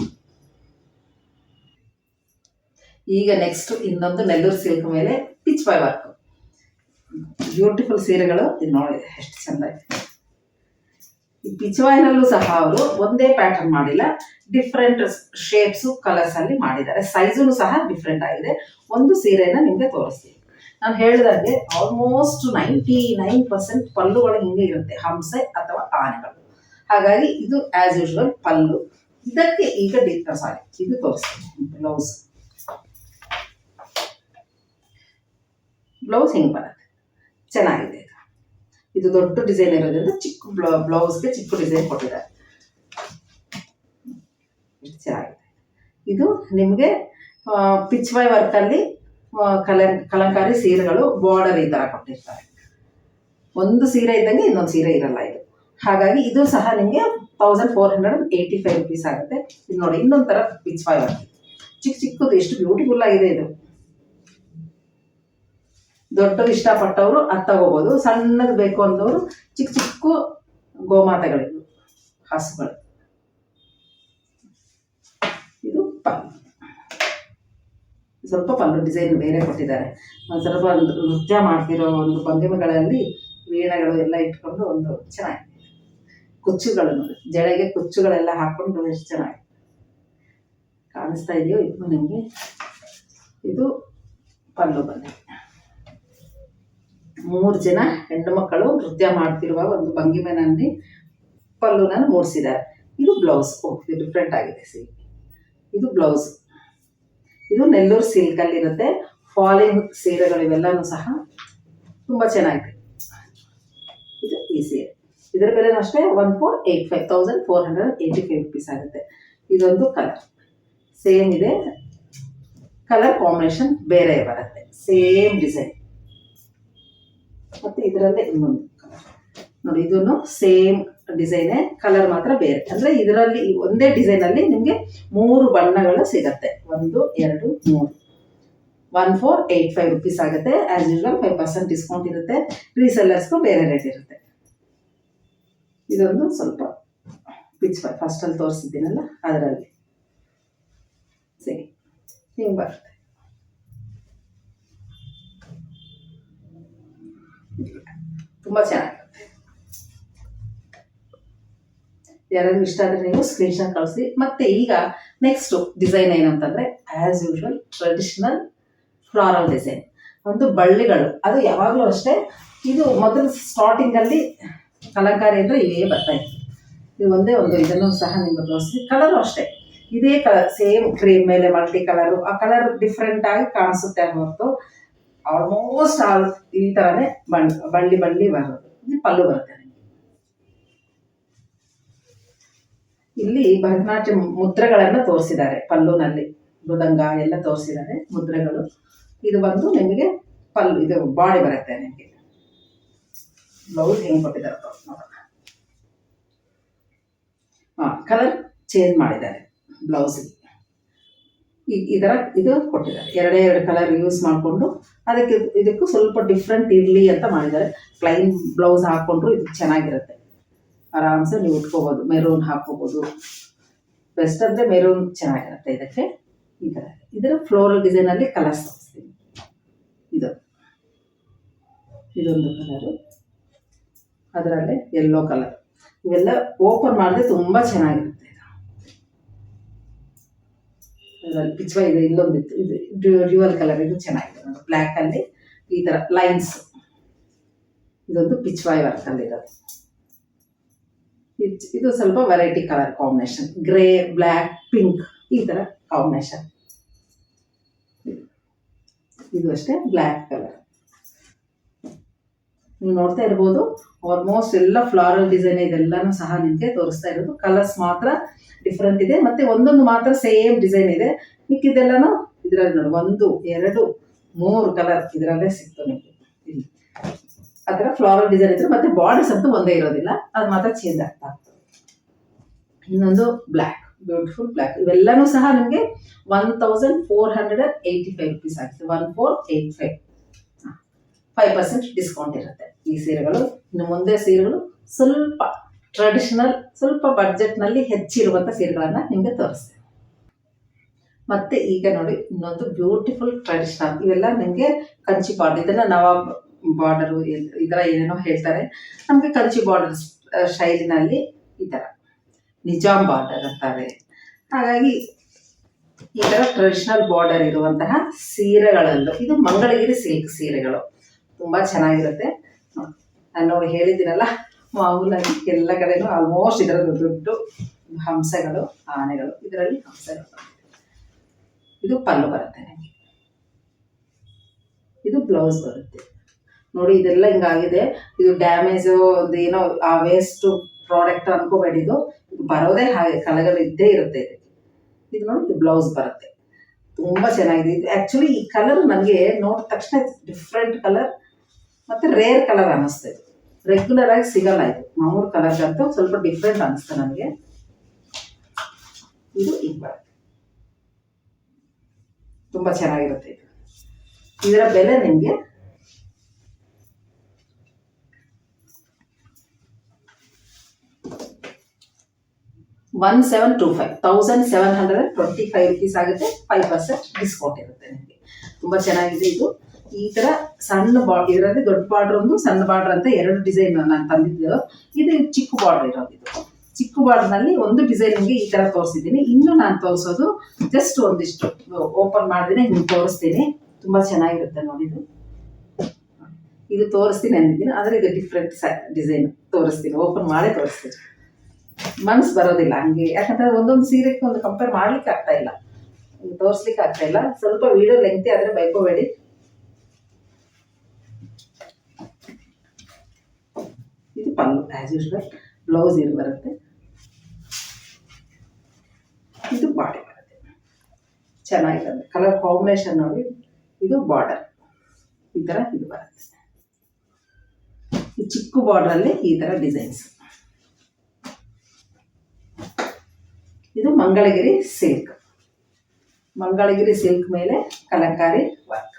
ಈಗ ನೆಕ್ಸ್ಟ್ ಇನ್ನೊಂದು ನೆಲ್ಲೂರು ಸಿಲ್ಕ್ ಮೇಲೆ ಪಿಚ್ ಪೈ ವರ್ಕ್, ಬ್ಯೂಟಿಫುಲ್ ಸೀರೆಗಳು. ಇದು ನೋಡಿ ಎಷ್ಟು ಚೆಂದ ಇದೆ. ಈ ಪಿಚ್ವಾಯ್ನಲ್ಲೂ ಸಹ ಅವರು ಒಂದೇ ಪ್ಯಾಟರ್ನ್ ಮಾಡಿಲ್ಲ, ಡಿಫ್ರೆಂಟ್ ಶೇಪ್ಸು ಕಲರ್ಸ್ ಅಲ್ಲಿ ಮಾಡಿದ್ದಾರೆ. ಸೈಜು ಸಹ ಡಿಫ್ರೆಂಟ್ ಆಗಿದೆ. ಒಂದು ಸೀರೆನ ನಿಮಗೆ ತೋರಿಸ್ತೀನಿ. ನಾನು ಹೇಳಿದಾಗೆ ಆಲ್ಮೋಸ್ಟ್ 99% ಪಲ್ಲುಗಳು ಹಿಂಗೆ ಇರುತ್ತೆ, ಹಂಸೆ ಅಥವಾ ಆನೆಗಳು. ಹಾಗಾಗಿ ಇದು ಆಸ್ ಯೂಶುವಲ್ ಪಲ್ಲು. ಇದಕ್ಕೆ ಈಗ ಇದು ತೋರಿಸ್ತೀನಿ. ಬ್ಲೌಸ್ ಹಿಂಗೆ ಬರುತ್ತೆ, ಚೆನ್ನಾಗಿದೆ. ಇದು ದೊಡ್ಡ ಡಿಸೈನ್ ಇರೋದ್ರಿಂದ ಚಿಕ್ಕ ಬ್ಲೌಸ್ಗೆ ಚಿಕ್ಕ ಡಿಸೈನ್ ಕೊಟ್ಟಿದ್ದಾರೆ. ಚೆನ್ನಾಗಿದೆ. ಇದು ನಿಮಗೆ ಪಿಚ್ ವೈ ವರ್ಕಲ್ಲಿ ಕಲಂಕಾರಿ ಸೀರೆಗಳು ಬಾರ್ಡರ್ ಈ ತರ ಕೊಟ್ಟಿರ್ತಾರೆ. ಒಂದು ಸೀರೆ ಇದ್ದಂಗೆ ಇನ್ನೊಂದು ಸೀರೆ ಇರಲ್ಲ ಇದು. ಹಾಗಾಗಿ ಇದು ಸಹ ನಿಮಗೆ 1485 ರುಪೀಸ್ ಆಗುತ್ತೆ. ಇದು ನೋಡಿ ಇನ್ನೊಂದು ತರ ಪಿಚ್ ಫೈವ್ ಚಿಕ್ಕ ಚಿಕ್ಕದು ಎಷ್ಟು ಬ್ಯೂಟಿಫುಲ್ ಆಗಿದೆ ಇದು. ದೊಡ್ಡದು ಇಷ್ಟಪಟ್ಟವರು ಅದು ತಗೋಬಹುದು, ಸಣ್ಣದು ಬೇಕು ಅಂದವರು ಚಿಕ್ಕ ಚಿಕ್ಕ ಗೋಮಾತೆಗಳಿವು ಹಸುಗಳು. ಇದು ಪಲ್ಲು, ಸ್ವಲ್ಪ ಪಲ್ಲು ಡಿಸೈನ್ ಬೇರೆ ಕೊಟ್ಟಿದ್ದಾರೆ. ಒಂದು ಸ್ವಲ್ಪ ನೃತ್ಯ ಮಾಡ್ತಿರೋ ಒಂದು ಭಂಗಿಮೆಗಳಲ್ಲಿ ವೀಣೆಗಳು ಎಲ್ಲ ಇಟ್ಕೊಂಡು ಒಂದು ಚೆನ್ನಾಗಿದೆ. ಕುಚ್ಚುಗಳು ನೋಡಿ, ಜಡೆಗೆ ಕುಚ್ಚುಗಳೆಲ್ಲ ಹಾಕೊಂಡು ಎಷ್ಟು ಚೆನ್ನಾಗಿ ಕಾಣಿಸ್ತಾ ಇದೆಯೋ ಇದು ನಿಮಗೆ. ಇದು ಪಲ್ಲು ಬಂದೆ. 3 ಜನ ಹೆಣ್ಣು ಮಕ್ಕಳು ನೃತ್ಯ ಮಾಡ್ತಿರುವ ಒಂದು ಭಂಗಿಮೆನಲ್ಲಿ ಪಲ್ಲುನ ಮೂಡಿಸಿದ್ದಾರೆ. ಇದು ಬ್ಲೌಸ್. ಇದು ಡಿಫ್ರೆಂಟ್ ಆಗಿದೆ. ಇದು ಬ್ಲೌಸ್. ಇದು ನೆಲ್ಲೂರು ಸಿಲ್ಕ್ ಅಲ್ಲಿ ಇರುತ್ತೆ. ಫಾಲಿಂಗ್ ಸೀರೆಗಳು ಇವೆಲ್ಲನೂ ಸಹ ತುಂಬಾ ಚೆನ್ನಾಗಿದೆ. ಇದು ಈ ಸೀರೆ, ಇದರ ಬೆಲೆನೂ ಅಷ್ಟೇ 1485 ರುಪೀಸ್ ಆಗುತ್ತೆ. ಇದೊಂದು ಕಲರ್ ಸೇಮ್ ಇದೆ, ಕಲರ್ ಕಾಂಬಿನೇಷನ್ ಬೇರೆ ಬರುತ್ತೆ, ಸೇಮ್ ಡಿಸೈನ್. ಮತ್ತೆ ಇದರಲ್ಲೇ ಇನ್ನೊಂದು ಕಲರ್ ನೋಡಿ, ಇದನ್ನು ಸೇಮ್ ಡಿಸೈನೇ, ಕಲರ್ ಮಾತ್ರ ಬೇರೆ. ಅಂದ್ರೆ ಇದರಲ್ಲಿ ಒಂದೇ ಡಿಸೈನ್ ಅಲ್ಲಿ ನಿಮ್ಗೆ 3 ಬಣ್ಣಗಳು ಸಿಗತ್ತೆ. 1 2 3 1485 ರುಪೀಸ್ ಆಗುತ್ತೆ. ಆಸ್ ಯೂಶುವಲ್ 5% ಡಿಸ್ಕೌಂಟ್ ಇರುತ್ತೆ. ರೀಸೆಲ್ಲರ್ಸ್ಗೂ ಬೇರೆ ರೇಟ್ ಇರುತ್ತೆ. ಇದೊಂದು ಸ್ವಲ್ಪ ಪಿಚ್ ಫಸ್ಟ್ ಅಲ್ಲಿ ತೋರಿಸಿದ್ದೀನಲ್ಲ ಅದರಲ್ಲಿ ಸರಿ ಹಿಂಗೆ ಬರುತ್ತೆ. ತುಂಬಾ ಚೆನ್ನಾಗಿರುತ್ತೆ. ಯಾರಾದ್ರೂ ಇಷ್ಟ ಆದರೆ ನೀವು ಸ್ಕ್ರೀನ್ಶಾಟ್ ಕಳಿಸಿ. ಮತ್ತೆ ಈಗ ನೆಕ್ಸ್ಟ್ ಡಿಸೈನ್ ಏನಂತಂದ್ರೆ as usual traditional floral design. ಒಂದು ಬಳ್ಳಿಗಳು, ಅದು ಯಾವಾಗಲೂ ಅಷ್ಟೇ. ಇದು ಮೊದಲು ಸ್ಟಾರ್ಟಿಂಗ್ ಅಲ್ಲಿ ಕಲಂಕಾರಿ ಅಂದ್ರೆ ಇವೇ ಬರ್ತಾ ಇತ್ತು. ಇದು ಒಂದೇ ಒಂದು ಇದನ್ನು ಸಹ ನಿಮ್ಗೆ ತೋರಿಸ್ತೀನಿ. ಕಲರು ಅಷ್ಟೇ ಇದೇ ಕಲರ್, ಸೇಮ್ ಕ್ರೀಮ್ ಮೇಲೆ ಮಲ್ಟಿ ಕಲರು. ಆ ಕಲರ್ ಡಿಫ್ರೆಂಟ್ ಆಗಿ ಕಾಣಿಸುತ್ತೆ ಹೊರತು ಆಲ್ಮೋಸ್ಟ್ ಈ ತರನೇ ಬಳ್ಳಿ ಬರೋದು. ಇದು ಪಲ್ಲು ಬರುತ್ತೆ. ಇಲ್ಲಿ ಭರತನಾಟ್ಯ ಮುದ್ರೆಗಳನ್ನ ತೋರಿಸಿದ್ದಾರೆ ಪಲ್ಲುನಲ್ಲಿ, ಮೃದಂಗ ಎಲ್ಲ ತೋರಿಸಿದ್ದಾರೆ ಮುದ್ರೆಗಳು. ಇದು ಬಂದು ನಿಮಗೆ ಪಲ್ಲು, ಇದು ಬಾಡಿ ಬರುತ್ತೆ ನಿಮಗೆ. ಬ್ಲೌಸ್ ಹೆಂಗ್ ಕೊಟ್ಟಿದ್ದಾರೆ ನೋಡೋಣ. ಕಲರ್ ಚೇಂಜ್ ಮಾಡಿದ್ದಾರೆ ಬ್ಲೌಸ್. ಇದು ಕೊಟ್ಟಿದ್ದಾರೆ. 2 ಕಲರ್ ಯೂಸ್ ಮಾಡಿಕೊಂಡು ಅದಕ್ಕೆ ಇದಕ್ಕೂ ಸ್ವಲ್ಪ ಡಿಫ್ರೆಂಟ್ ಇರಲಿ ಅಂತ ಮಾಡಿದ್ದಾರೆ. ಪ್ಲೈನ್ ಬ್ಲೌಸ್ ಹಾಕೊಂಡ್ರು ಇದು ಚೆನ್ನಾಗಿರುತ್ತೆ, ಆರಾಮ್ಸೆ ನೀವು ಉಟ್ಕೋಬೋದು. ಮೆರೂನ್ ಹಾಕೋಬೋದು, ಬೆಸ್ಟ್ ಅಂದರೆ ಮೆರೂನ್ ಚೆನ್ನಾಗಿರುತ್ತೆ ಇದಕ್ಕೆ. ಈ ಥರ ಇದರ ಫ್ಲೋರಲ್ ಡಿಸೈನ್ ಅಲ್ಲಿ ಕಲರ್ಸ್ ತೋರಿಸ್ತೀನಿ. ಇದೊಂದು ಕಲರು, ಅದರಲ್ಲೇ ಯೆಲ್ಲೋ ಕಲರ್. ಇವೆಲ್ಲ ಓಪನ್ ಮಾಡಿದ್ರೆ ತುಂಬಾ ಚೆನ್ನಾಗಿರುತ್ತೆ. ಇದರಲ್ಲಿ ಪಿಚ್ವಾ ಇದೆ, ಇಲ್ಲೊಂದಿತ್ತು, ಇದು ಡ್ಯುವಲ್ ಕಲರ್. ಇದು ಚೆನ್ನಾಗಿದೆ ನೋಡಿ, ಬ್ಲ್ಯಾಕ್ ಅಲ್ಲಿ ಈ ತರ ಲೈನ್ಸ್. ಇದೊಂದು ಪಿಚ್ವಾಯ್ ವರ್ಕ್ ಅಲ್ಲಿ ಇರೋದು. ಇದು ಸ್ವಲ್ಪ variety colour combination, grey black pink ಈ ತರ ಕಾಂಬಿನೇಷನ್. ಇದು ಅಷ್ಟೇ ಬ್ಲ್ಯಾಕ್ ಕಲರ್. ನೀವು ನೋಡ್ತಾ ಇರ್ಬೋದು ಆಲ್ಮೋಸ್ಟ್ ಎಲ್ಲ ಫ್ಲಾರಲ್ ಡಿಸೈನ್ ಇದೆಲ್ಲಾನು ಸಹ ನಿಮಗೆ ತೋರಿಸ್ತಾ ಇರೋದು. ಕಲರ್ಸ್ ಮಾತ್ರ ಡಿಫ್ರೆಂಟ್ ಇದೆ, ಮತ್ತೆ ಒಂದೊಂದು ಮಾತ್ರ ಸೇಮ್ ಡಿಸೈನ್ ಇದೆ. ಮಿಕ್ಕಿದೆಲ್ಲಾನು ಇದರಲ್ಲಿ ನೋಡಿ 1 2 3 ಕಲರ್ ಇದರಲ್ಲೇ ಸಿಕ್ತು ನಿಮಗೆ. ಇಲ್ಲಿ ಆ ಥರ ಫ್ಲಾರಲ್ ಡಿಸೈನ್ ಇದ್ರೆ ಮತ್ತೆ ಬಾರ್ಡರ್ಸ್ ಅಂತೂ ಒಂದೇ ಇರೋದಿಲ್ಲ, ಅದು ಮಾತ್ರ ಚೇಂಜ್ ಆಗ್ತಾ ಇರ್ತದೆ. ಇನ್ನೊಂದು ಬ್ಲ್ಯಾಕ್, ಬ್ಯೂಟಿಫುಲ್ ಬ್ಲ್ಯಾಕ್. ಇವೆಲ್ಲನೂ ಸಹ ನಿಮಗೆ 1485 ರುಪೀಸ್ ಆಗುತ್ತೆ. 1485, 5% ಡಿಸ್ಕೌಂಟ್ ಇರುತ್ತೆ ಈ ಸೀರೆಗಳು. ಇನ್ನು ಮುಂದೆ ಸೀರೆಗಳು ಸ್ವಲ್ಪ ಟ್ರೆಡಿಷನಲ್, ಸ್ವಲ್ಪ ಬಡ್ಜೆಟ್ ನಲ್ಲಿ ಹೆಚ್ಚಿರುವಂತ ಸೀರೆಗಳನ್ನ ನಿಮ್ಗೆ ತೋರಿಸ್ತೇನೆ. ಮತ್ತೆ ಈಗ ನೋಡಿ ಇನ್ನೊಂದು ಬ್ಯೂಟಿಫುಲ್ ಟ್ರೆಡಿಷನಲ್. ಇವೆಲ್ಲ ನಿಮ್ಗೆ ಕಂಚಿ ಬಾರ್ಡರ್, ಇದನ್ನ ನವಾಬ್ ಬಾರ್ಡರ್ ಈ ತರ ಏನೇನೋ ಹೇಳ್ತಾರೆ. ನಮ್ಗೆ ಕಂಚಿ ಬಾರ್ಡರ್ ಶೈಲಿನಲ್ಲಿ ಈ ತರ ನಿಜಾಮ್ ಬಾರ್ಡರ್ ಅಂತಾರೆ. ಹಾಗಾಗಿ ಈ ತರ ಟ್ರೆಡಿಷನಲ್ ಬಾರ್ಡರ್ ಇರುವಂತಹ ಸೀರೆಗಳಲ್ಲೂ ಇದು ಮಂಗಳಗಿರಿ ಸಿಲ್ಕ್ ಸೀರೆಗಳು ತುಂಬಾ ಚೆನ್ನಾಗಿರುತ್ತೆ. ನಾನು ನೋಡಿ ಹೇಳಿದ್ದೀನಲ್ಲ, ಮಾಮೂಲಾಗಿ ಎಲ್ಲ ಕಡೆನೂ ಆಲ್ಮೋಸ್ಟ್ ಇದರದ್ದು ದೊಡ್ಡ ಹಂಸಗಳು, ಆನೆಗಳು, ಇದರಲ್ಲಿ ಹಂಸಗಳು. ಇದು ಪಲ್ಲು ಬರುತ್ತೆ ನಿಮಗೆ. ಇದು ಬ್ಲೌಸ್ ಬರುತ್ತೆ ನೋಡಿ. ಇದೆಲ್ಲ ಹಿಂಗಾಗಿದೆ, ಇದು ಡ್ಯಾಮೇಜು ಏನೋ ಆ ವೇಸ್ಟ್ ಪ್ರಾಡಕ್ಟ್ ಅನ್ಕೋಬೇಡಿ. ಇದು ಬರೋದೇ ಹಾಗೆ ಕಲಗಳು ಇದ್ದೇ ಇರುತ್ತೆ. ಇದು ನೋಡಿ, ಇದು ಬ್ಲೌಸ್ ಬರುತ್ತೆ. ತುಂಬ ಚೆನ್ನಾಗಿದೆ. ಇದು ಆ್ಯಕ್ಚುಲಿ ಈ ಕಲರ್ ನನಗೆ ನೋಡಿದ ತಕ್ಷಣ ಡಿಫ್ರೆಂಟ್ ಕಲರ್ ಮತ್ತು ರೇರ್ ಕಲರ್ ಅನ್ನಿಸ್ತಾ ಇದು. ರೆಗ್ಯುಲರ್ ಆಗಿ ಸಿಗಲ್ಲ ಇದು. ಮಾಮೂಲು ಕಲರ್ಗಂತೂ ಸ್ವಲ್ಪ ಡಿಫ್ರೆಂಟ್ ಅನ್ನಿಸ್ತಾ ನನಗೆ. ಇದು ಈಗ ಬರುತ್ತೆ, ತುಂಬ ಚೆನ್ನಾಗಿರುತ್ತೆ ಇದು. ಇದರ ಬೆಲೆ ನಿಮಗೆ 1725 rupees ಆಗುತ್ತೆ. 5% ಡಿಸ್ಕೌಂಟ್ ಇರುತ್ತೆ ನಿಮಗೆ. ತುಂಬ ಚೆನ್ನಾಗಿದೆ ಇದು. ಈ ಥರ ಸಣ್ಣ ಇದರಲ್ಲಿ ದೊಡ್ಡ ಬಾರ್ಡ್ರ್ ಒಂದು, ಸಣ್ಣ ಬಾರ್ಡ್ರ್ ಅಂತ 2 ಡಿಸೈನ್ ನಾನು ತಂದಿದ್ದು. ಇದು ಚಿಕ್ಕ ಬಾರ್ಡ್ರ್ ಇರೋದು. ಇದು ಚಿಕ್ಕ ಬಾರ್ಡ್ರ್ನಲ್ಲಿ ಒಂದು ಡಿಸೈನ್ ನಿಮಗೆ ಈ ಥರ ತೋರಿಸಿದ್ದೀನಿ. ಇನ್ನು ನಾನು ತೋರಿಸೋದು ಜಸ್ಟ್ ಒಂದಿಷ್ಟು ಓಪನ್ ಮಾಡಿದ್ರೆ ನಿಮ್ಗೆ ತೋರಿಸ್ತೀನಿ. ತುಂಬ ಚೆನ್ನಾಗಿರುತ್ತೆ ನೋಡಿ. ಇದು ತೋರಿಸ್ತೀನಿ ಅಂದಿದ್ದೀನಿ, ಆದರೆ ಇದು ಡಿಫ್ರೆಂಟ್ ಡಿಸೈನ್ ತೋರಿಸ್ತೀನಿ. ಓಪನ್ ಮಾಡೇ ತೋರಿಸ್ತೀನಿ. ಮನ್ಸು ಬರೋದಿಲ್ಲ ಹಂಗೆ, ಯಾಕಂದ್ರೆ ಒಂದೊಂದು ಸೀರೆಗೆ ಒಂದು ಕಂಪೇರ್ ಮಾಡ್ಲಿಕ್ಕೆ ಆಗ್ತಾ ಇಲ್ಲ, ತೋರಿಸ್ಲಿಕ್ಕೆ ಆಗ್ತಾ ಇಲ್ಲ. ಸ್ವಲ್ಪ ವಿಡಿಯೋ ಲೆಂಗ್ತಿ ಆದರೆ ಬೈಕೋಬೇಡಿ. ಇದು ಪಲ್ಲು ಆ್ಯಸ್ ಯೂಶ್ವಲ್, ಬ್ಲೌಸ್ ಇದು ಬರುತ್ತೆ. ಇದು ಬಾಡಿ ಬರುತ್ತೆ, ಚೆನ್ನಾಗಿರುತ್ತೆ. ಕಲರ್ ಕಾಂಬಿನೇಷನ್ ನೋಡಿ. ಇದು ಬಾರ್ಡರ್ ಈ ಥರ ಇದು ಬರುತ್ತೆ. ಈ ಚಿಕ್ಕ ಬಾರ್ಡ್ರಲ್ಲಿ ಈ ಥರ ಡಿಸೈನ್ಸ್. ಇದು ಮಂಗಳಗಿರಿ ಸಿಲ್ಕ್. ಮಂಗಳಗಿರಿ ಸಿಲ್ಕ್ ಮೇಲೆ ಕಲಂಕಾರಿ ವರ್ಕ್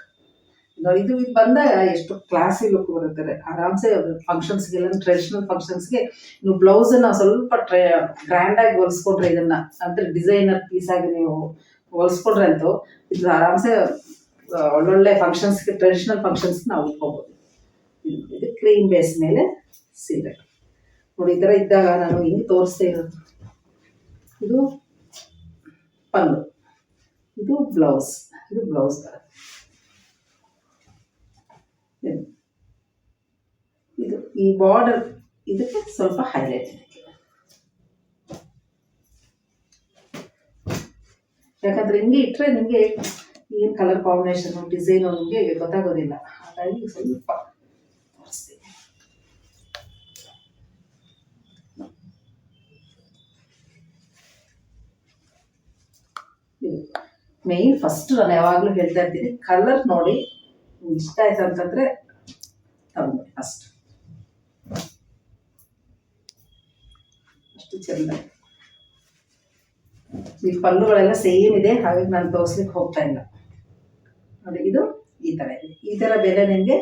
ನೋಡಿ. ಇದು ಬಂದಾಗ ಎಷ್ಟು ಕ್ಲಾಸಿ ಲುಕ್ ಬರುತ್ತದೆ. ಆರಾಮ್ಸೆ ಫಂಕ್ಷನ್ಸ್ಗೆಲ್ಲ, ಟ್ರೆಡಿಷನಲ್ ಫಂಕ್ಷನ್ಸ್ಗೆ ನೀವು ಬ್ಲೌಸನ್ನು ಸ್ವಲ್ಪ ಗ್ರ್ಯಾಂಡಾಗಿ ಹೊಲಿಸ್ಕೊಂಡ್ರೆ, ಇದನ್ನು ಅಂದರೆ ಡಿಸೈನರ್ ಪೀಸಾಗಿ ನೀವು ಹೊಲಿಸ್ಕೊಂಡ್ರೆ ಅಂತೂ ಇದು ಆರಾಮ್ಸೆ ಒಳ್ಳೊಳ್ಳೆ ಫಂಕ್ಷನ್ಸ್ಗೆ, ಟ್ರೆಡಿಷನಲ್ ಫಂಕ್ಷನ್ಸ್ಗೆ ನಾವು ಉಟ್ಕೋಬೋದು. ಇದು ಕ್ರೀಮ್ ಬೇಸ್ ಮೇಲೆ ಸೀರೆ ನೋಡಿ. ಈ ಥರ ಇದ್ದಾಗ ನಾನು ಹಿಂಗೆ ತೋರಿಸ್ತಾ ಇರೋದು. ಇದು ಪಲ್ಲು, ಇದು ಬ್ಲೌಸ್. ಇದು ಬ್ಲೌಸ್ ಬರುತ್ತೆ. ಇದು ಈ ಬಾರ್ಡರ್ ಇದಕ್ಕೆ ಸ್ವಲ್ಪ ಹೈಲೈಟ್ ಇದಕ್ಕೆ, ಯಾಕಂದ್ರೆ ಹಿಂಗೆ ಇಟ್ಟರೆ ನಿಮಗೆ ಏನು ಕಲರ್ ಕಾಂಬಿನೇಷನ್ ಡಿಸೈನು ನಿಮಗೆ ಗೊತ್ತಾಗೋದಿಲ್ಲ. ಹಾಗಾಗಿ ಸ್ವಲ್ಪ ತೋರಿಸ್ತೀನಿ. ಮೇನ್ ಫಸ್ಟ್ ನಾನು ಯಾವಾಗಲೂ ಹೇಳ್ತಾ ಇರ್ತೀನಿ, ಕಲರ್ ನೋಡಿ ಇಷ್ಟ ಆಯ್ತು ಅಂತಂದರೆ ತಗೊಂಡು ಫಸ್ಟ್. ಅಷ್ಟು ಚೆಂದ. ಈ ಪಲ್ಲುಗಳೆಲ್ಲ ಸೇಮ್ ಇದೆ, ಹಾಗಾಗಿ ನಾನು ತೋರಿಸ್ಲಿಕ್ಕೆ ಹೋಗ್ತಾ ಇಲ್ಲ ನೋಡಿ. ಇದು ಈ ಥರ ಇದೆ. ಈ ಥರ ಬೆಲೆ ನಿಮಗೆ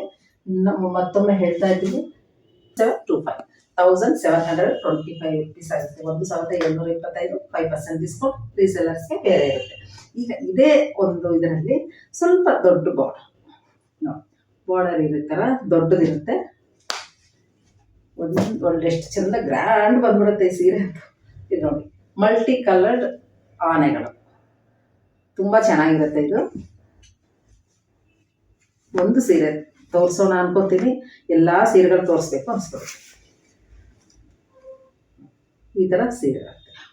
ಮತ್ತೊಮ್ಮೆ ಹೇಳ್ತಾ ಇದ್ದೀನಿ, 1725 rupees ಆಗುತ್ತೆ. 1725, 5% ಡಿಸ್ಕೌಂಟ್. ರೀಸೆಲ್ಲರ್ಸ್ಗೆ ಬೇರೆ ಇರುತ್ತೆ. ಈಗ ಇದೇ ಒಂದು ಇದರಲ್ಲಿ ಸ್ವಲ್ಪ ದೊಡ್ಡ ಬಾರ್ಡರ್ ನೋಡಿ, ಬಾರ್ಡರ್ ಇರೋ ಥರ ದೊಡ್ಡದಿರುತ್ತೆ. ಎಷ್ಟು ಚೆಂದ ಗ್ರ್ಯಾಂಡ್ ಬಂದ್ಬಿಡುತ್ತೆ ಈ ಸೀರೆ ಅಂತ. ಇದು ನೋಡಿ, ಮಲ್ಟಿ ಕಲರ್ಡ್ ಆನೆಗಳು, ತುಂಬ ಚೆನ್ನಾಗಿರುತ್ತೆ ಇದು. ಒಂದು ಸೀರೆ ತೋರಿಸೋಣ ಅನ್ಕೋತೀನಿ, ಎಲ್ಲ ಸೀರೆಗಳು ತೋರಿಸ್ಬೇಕು ಅನ್ಸ್ಕೊಳ್ತೀನಿ. ಈ ಥರ ಸೀರೆ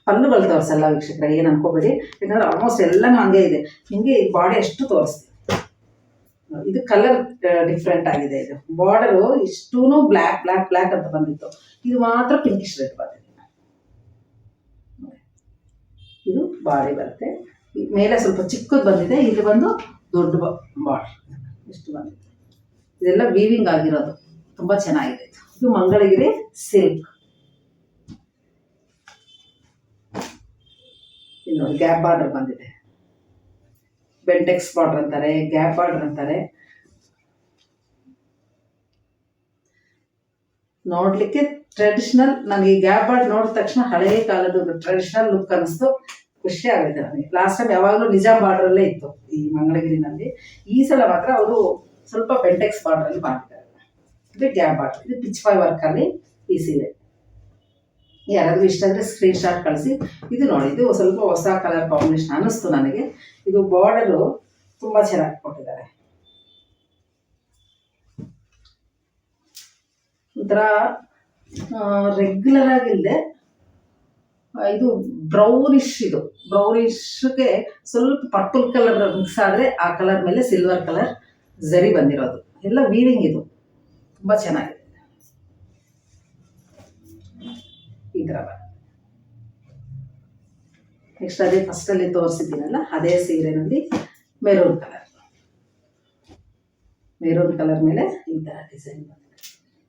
ಪಲ್ಲುಗಳು ತೋರಿಸಲ್ಲ ವೀಕ್ಷಕರ, ಏನು ಅನ್ಕೋಬೇಡಿ. ಯಾಕಂದ್ರೆ ಆಲ್ಮೋಸ್ಟ್ ಎಲ್ಲನೂ ಹಂಗೆ ಇದೆ. ನಿಮಗೆ ಈ ಬಾಡಿ ಅಷ್ಟು ತೋರಿಸ್ತೀವಿ. ಇದು ಕಲರ್ ಡಿಫ್ರೆಂಟ್ ಆಗಿದೆ. ಇದು ಬಾರ್ಡರು ಇಷ್ಟೂ ಬ್ಲ್ಯಾಕ್ ಬ್ಲ್ಯಾಕ್ ಬ್ಲ್ಯಾಕ್ ಅಂತ ಬಂದಿತ್ತು, ಇದು ಮಾತ್ರ ಪಿಂಕಿಶ್ ರೆಡ್ ಬಂದಿದೆ. ಇದು ಬಾಡಿ ಬರುತ್ತೆ. ಮೇಲೆ ಸ್ವಲ್ಪ ಚಿಕ್ಕದು ಬಂದಿದೆ, ಇಲ್ಲಿ ಬಂದು ದೊಡ್ಡ ಬಾರ್ಡರ್ ಎಷ್ಟು ಬಂದಿದೆ. ಇದೆಲ್ಲ ವೀವಿಂಗ್ ಆಗಿರೋದು, ತುಂಬ ಚೆನ್ನಾಗಿದೆ. ಇದು ಮಂಗಳಗಿರಿ ಸಿಲ್ಕ್. ಇಲ್ಲಿ ನೋಡಿ, ಗ್ಯಾಪ್ ಬಾರ್ಡರ್ ಬಂದಿದೆ. ಬೆಂಟೆಕ್ಸ್ ಬಾರ್ಡರ್ ಅಂತಾರೆ, ಗ್ಯಾಪ್ ಬಾರ್ಡರ್ ಅಂತಾರೆ. ನೋಡ್ಲಿಕ್ಕೆ ಟ್ರೆಡಿಷನಲ್. ನನಗೆ ಗ್ಯಾಪ್ ಬಾರ್ಡರ್ ನೋಡಿದ ತಕ್ಷಣ ಹಳೆಯ ಕಾಲದ ಟ್ರೆಡಿಷನಲ್ ಲುಕ್ ಅನಿಸ್ತು, ಖುಷಿ ಆಗುತ್ತೆ ನನಗೆ. ಲಾಸ್ಟ್ ಟೈಮ್ ಯಾವಾಗಲೂ ನಿಜಾಮ್ ಬಾರ್ಡ್ರಲ್ಲೇ ಇತ್ತು ಈ ಮಂಗಳಗಿರಿನಲ್ಲಿ. ಈ ಸಲ ಮಾತ್ರ ಅವರು ಸ್ವಲ್ಪ ಬೆಂಟೆಕ್ಸ್ ಬಾರ್ಡ್ರಲ್ಲಿ ಮಾಡಿದ್ದಾರೆ. ಇದು ಗ್ಯಾಪ್ ಬಾರ್ಡರ್. ಇದು ಪಿಚ್ ಫೈ ವರ್ಕಲ್ಲಿ ಈ ಸೀರೆ. ಯಾರಾದರೂ ಇಷ್ಟ ಆದರೆ ಸ್ಕ್ರೀನ್ ಶಾಟ್ ಕಳಿಸಿ. ಇದು ನೋಡಿ, ಇದು ಸ್ವಲ್ಪ ಹೊಸ ಕಲರ್ ಕಾಂಬಿನೇಷನ್ ಅನ್ನಿಸ್ತು ನನಗೆ. ಇದು ಬಾರ್ಡರು ತುಂಬ ಚೆನ್ನಾಗಿ ಕೊಟ್ಟಿದ್ದಾರೆ. ಒಂಥರ ರೆಗ್ಯುಲರ್ ಆಗಿಲ್ಲದೆ ಇದು ಬ್ರೌನಿಶ್. ಇದು ಬ್ರೌನಿಶ್ಗೆ ಸ್ವಲ್ಪ ಪರ್ಪಲ್ ಕಲರ್ ಮಿಕ್ಸ್ ಆದರೆ ಆ ಕಲರ್ ಮೇಲೆ ಸಿಲ್ವರ್ ಕಲರ್ ಝರಿ ಬಂದಿರೋದು. ಎಲ್ಲ ವೀವಿಂಗ್. ಇದು ತುಂಬ ಚೆನ್ನಾಗಿದೆ. ಈ ಥರ ನೆಕ್ಸ್ಟ್ ಅದೇ ಫಸ್ಟಲ್ಲಿ ತೋರಿಸಿದ್ದೀನಲ್ಲ, ಅದೇ ಸೀರೆನಲ್ಲಿ ಮೆರೂನ್ ಕಲರ್, ಮೆರೂನ್ ಕಲರ್ ಮೇಲೆ ಈ ಥರ ಡಿಸೈನ್ ಬಂದಿದೆ.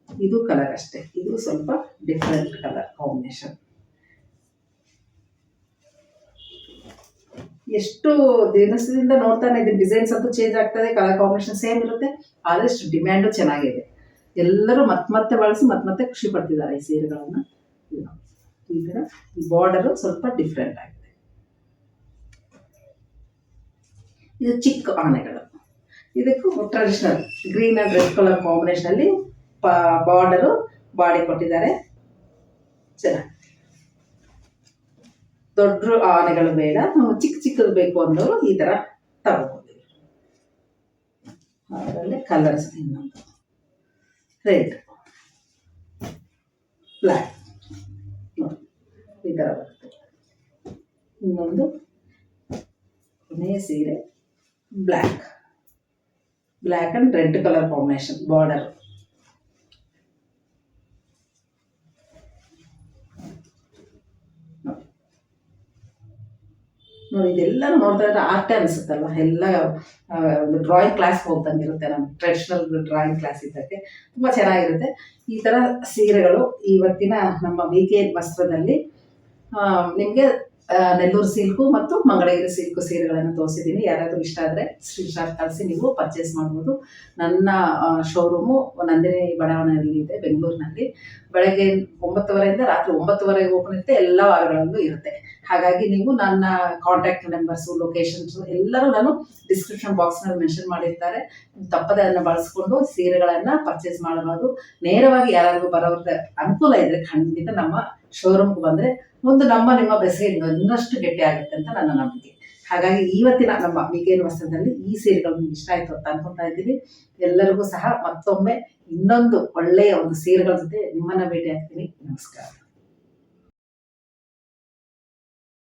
ಇದು ಕಲರ್ ಅಷ್ಟೇ, ಇದು ಸ್ವಲ್ಪ ಡಿಫ್ರೆಂಟ್ ಕಲರ್ ಕಾಂಬಿನೇಷನ್. ಎಷ್ಟು ದಿನದಿಂದ ನೋಡ್ತಾನೆ ಇದ್ದೀನಿ, ಡಿಸೈನ್ಸ್ ಅಂತೂ ಚೇಂಜ್ ಆಗ್ತದೆ, ಕಲರ್ ಕಾಂಬಿನೇಷನ್ ಸೇಮ್ ಇರುತ್ತೆ, ಆದಷ್ಟು ಡಿಮ್ಯಾಂಡು ಚೆನ್ನಾಗಿದೆ. ಎಲ್ಲರೂ ಮತ್ತೆ ಬಳಸಿ ಮತ್ತೆ ಖುಷಿ ಪಡ್ತಿದ್ದಾರೆ ಈ ಸೀರೆಗಳನ್ನು. ಈ ಥರ ಈ ಬಾರ್ಡರು ಸ್ವಲ್ಪ ಡಿಫ್ರೆಂಟ್ ಆಗಿದೆ. ಇದು ಚಿಕ್ಕ ಆನೆಗಳು, ಇದಕ್ಕೂ traditional green and red colour ಕಾಂಬಿನೇಷನಲ್ಲಿ ಬಾರ್ಡರು ಬಾಡಿ ಕೊಟ್ಟಿದ್ದಾರೆ. ಚೆನ್ನಾಗಿ ದೊಡ್ಡ ಆನೆಗಳು ಬೇಡ, ಚಿಕ್ಕ ಚಿಕ್ಕದು ಬೇಕು ಅಂದವರು ಈ ಥರ ತಗೋತೀವಿ. ಅದರಲ್ಲಿ ಕಲರ್ಸ್ ಇನ್ನೊಂದು ರೆಡ್, ಬ್ಲ್ಯಾಕ್ ಈ ಥರ ಬರುತ್ತೆ. ಇನ್ನೊಂದು ಕೊನೆಯ ಸೀರೆ black and red colour combination border. ನೋಡಿ, ಇದೆಲ್ಲರೂ ನೋಡ್ತಾ ಇದ್ರೆ ಆರ್ಟೇ ಅನಿಸುತ್ತಲ್ವ, ಎಲ್ಲ ಒಂದು ಡ್ರಾಯಿಂಗ್ ಕ್ಲಾಸ್ಗೆ ಹೋಗ್ದಂಗಿರುತ್ತೆ. ನಮ್ಮ ಟ್ರೆಡಿಷ್ನಲ್ ಡ್ರಾಯಿಂಗ್ ಕ್ಲಾಸ್ ಇದ್ದಕ್ಕೆ ತುಂಬ ಚೆನ್ನಾಗಿರುತ್ತೆ. ಈ ಥರ ಸೀರೆಗಳು ಇವತ್ತಿನ ನಮ್ಮ VK ವಸ್ತ್ರದಲ್ಲಿ ನಿಮಗೆ ನೆಲ್ಲೂರು ಸಿಲ್ಕು ಮತ್ತು ಮಂಗಳಗಿರಿ ಸಿಲ್ಕು ಸೀರೆಗಳನ್ನು ತೋರಿಸಿದ್ದೀನಿ. ಯಾರಾದರೂ ಇಷ್ಟ ಆದರೆ ಸ್ಕ್ರೀನ್ಶಾಟ್ ಕಳಿಸಿ ನೀವು ಪರ್ಚೇಸ್ ಮಾಡ್ಬೋದು. ನನ್ನ ಶೋರೂಮು ನಂದಿನಿ ಬಡಾವಣೆಯಲ್ಲಿ ಇದೆ, ಬೆಂಗಳೂರಿನಲ್ಲಿ. ಬೆಳಗ್ಗೆ 9:30 ರಾತ್ರಿ 9:00ವರೆಗೆ ಓಪನ್ ಇರುತ್ತೆ, ಎಲ್ಲ ವಾರಗಳಲ್ಲೂ ಇರುತ್ತೆ. ಹಾಗಾಗಿ ನೀವು ನನ್ನ ಕಾಂಟ್ಯಾಕ್ಟ್ ನಂಬರ್ಸು, ಲೊಕೇಶನ್ಸು ಎಲ್ಲರೂ ನಾನು ಡಿಸ್ಕ್ರಿಪ್ಷನ್ ಬಾಕ್ಸ್ನಲ್ಲಿ ಮೆನ್ಷನ್ ಮಾಡಿರ್ತಾರೆ. ತಪ್ಪದೆ ಅದನ್ನು ಬಳಸ್ಕೊಂಡು ಸೀರೆಗಳನ್ನು ಪರ್ಚೇಸ್ ಮಾಡಬಹುದು. ನೇರವಾಗಿ ಯಾರಾದರೂ ಬರೋದ್ರ ಅನುಕೂಲ ಇದ್ದರೆ ಖಂಡಿತ ನಮ್ಮ ಶೋರೂಮ್ಗೆ ಬಂದರೆ ಒಂದು ನಿಮ್ಮ ಬೆಸೆ ಇನ್ನಷ್ಟು ಗಟ್ಟಿ ಆಗುತ್ತೆ ಅಂತ ನನ್ನ ನಂಬಿಕೆ. ಹಾಗಾಗಿ ಇವತ್ತಿನ ನಮ್ಮ VK ವಸ್ತ್ರದಲ್ಲಿ ಈ ಸೀರೆಗಳು ನಿಮ್ಗೆ ಇಷ್ಟ ಆಯಿತು ಅಂತ ಅನ್ಕೊತಾ ಇದ್ದೀನಿ. ಎಲ್ಲರಿಗೂ ಸಹ ಮತ್ತೊಮ್ಮೆ ಇನ್ನೊಂದು ಒಳ್ಳೆಯ ಒಂದು ಸೀರೆಗಳ ಜೊತೆ ನಿಮ್ಮನ್ನು ಭೇಟಿ ಆಗ್ತೀನಿ. ನಮಸ್ಕಾರ.